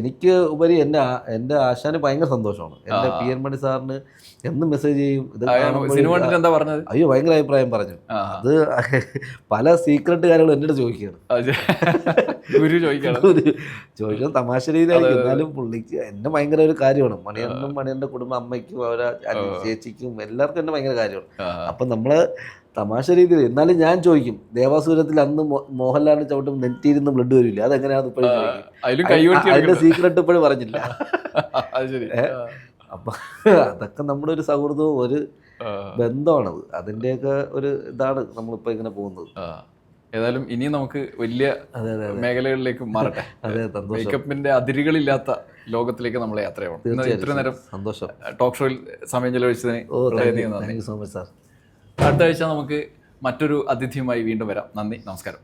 എനിക്ക് ഉപരി എൻ്റെ ആശാന് ഭയങ്കര സന്തോഷമാണ്. എൻ്റെ പി എൻ മണി സാറിന് എന്നും മെസ്സേജ് ചെയ്യും. സിനിമ കണ്ടിട്ട് എന്താ പറഞ്ഞത്? അയ്യോ ഭയങ്കര അഭിപ്രായം പറഞ്ഞു. അത് പല സീക്രട്ട് കാര്യങ്ങളും എന്നോട് ചോദിക്കുകയാണ്. ചോദിക്കുന്നത് തമാശ രീതിയിലായിരിക്കും, എന്നാലും പുള്ളിക്ക് എന്നെ ഭയങ്കര ഒരു കാര്യമാണ്. മണിയന്റെ കുടുംബം, അമ്മയ്ക്കും അവരെ ചേച്ചിക്കും എല്ലാവർക്കും എന്നെ ഭയങ്കര കാര്യമാണ്. അപ്പൊ നമ്മള് തമാശ രീതിയിൽ എന്നാലും ഞാൻ ചോദിക്കും, ദേവാസുരത്തിൽ അന്ന് മോഹൻലാലിന് ചവിട്ടും നെറ്റിയിരുന്ന് ബ്ലഡ് വരില്ല, അതെങ്ങനെയാണെന്ന് ഇപ്പോഴും ചോദിക്കും. അതിന്റെ സീക്രട്ട് ഇപ്പോഴും പറഞ്ഞില്ല. അപ്പൊ അതൊക്കെ നമ്മുടെ ഒരു സൗഹൃദവും ഒരു ബന്ധമാണത്. അതിന്റെയൊക്കെ ഒരു ഇതാണ് നമ്മളിപ്പോ ഇങ്ങനെ പോകുന്നത്. ഏതായാലും ഇനി നമുക്ക് വലിയ മേഖലകളിലേക്ക് മാറട്ടെ. മേക്കപ്പിന്റെ അതിരുകളില്ലാത്ത ലോകത്തിലേക്ക് നമ്മൾ യാത്രയാവണം. ഇത്ര നേരം സന്തോഷം ടോക്ക് ഷോയിൽ സമയം ചെലവഴിച്ചതിന് സോ മച്ച് സാർ. അടുത്ത ആഴ്ച നമുക്ക് മറ്റൊരു അതിഥിയുമായി വീണ്ടും വരാം. നന്ദി, നമസ്കാരം.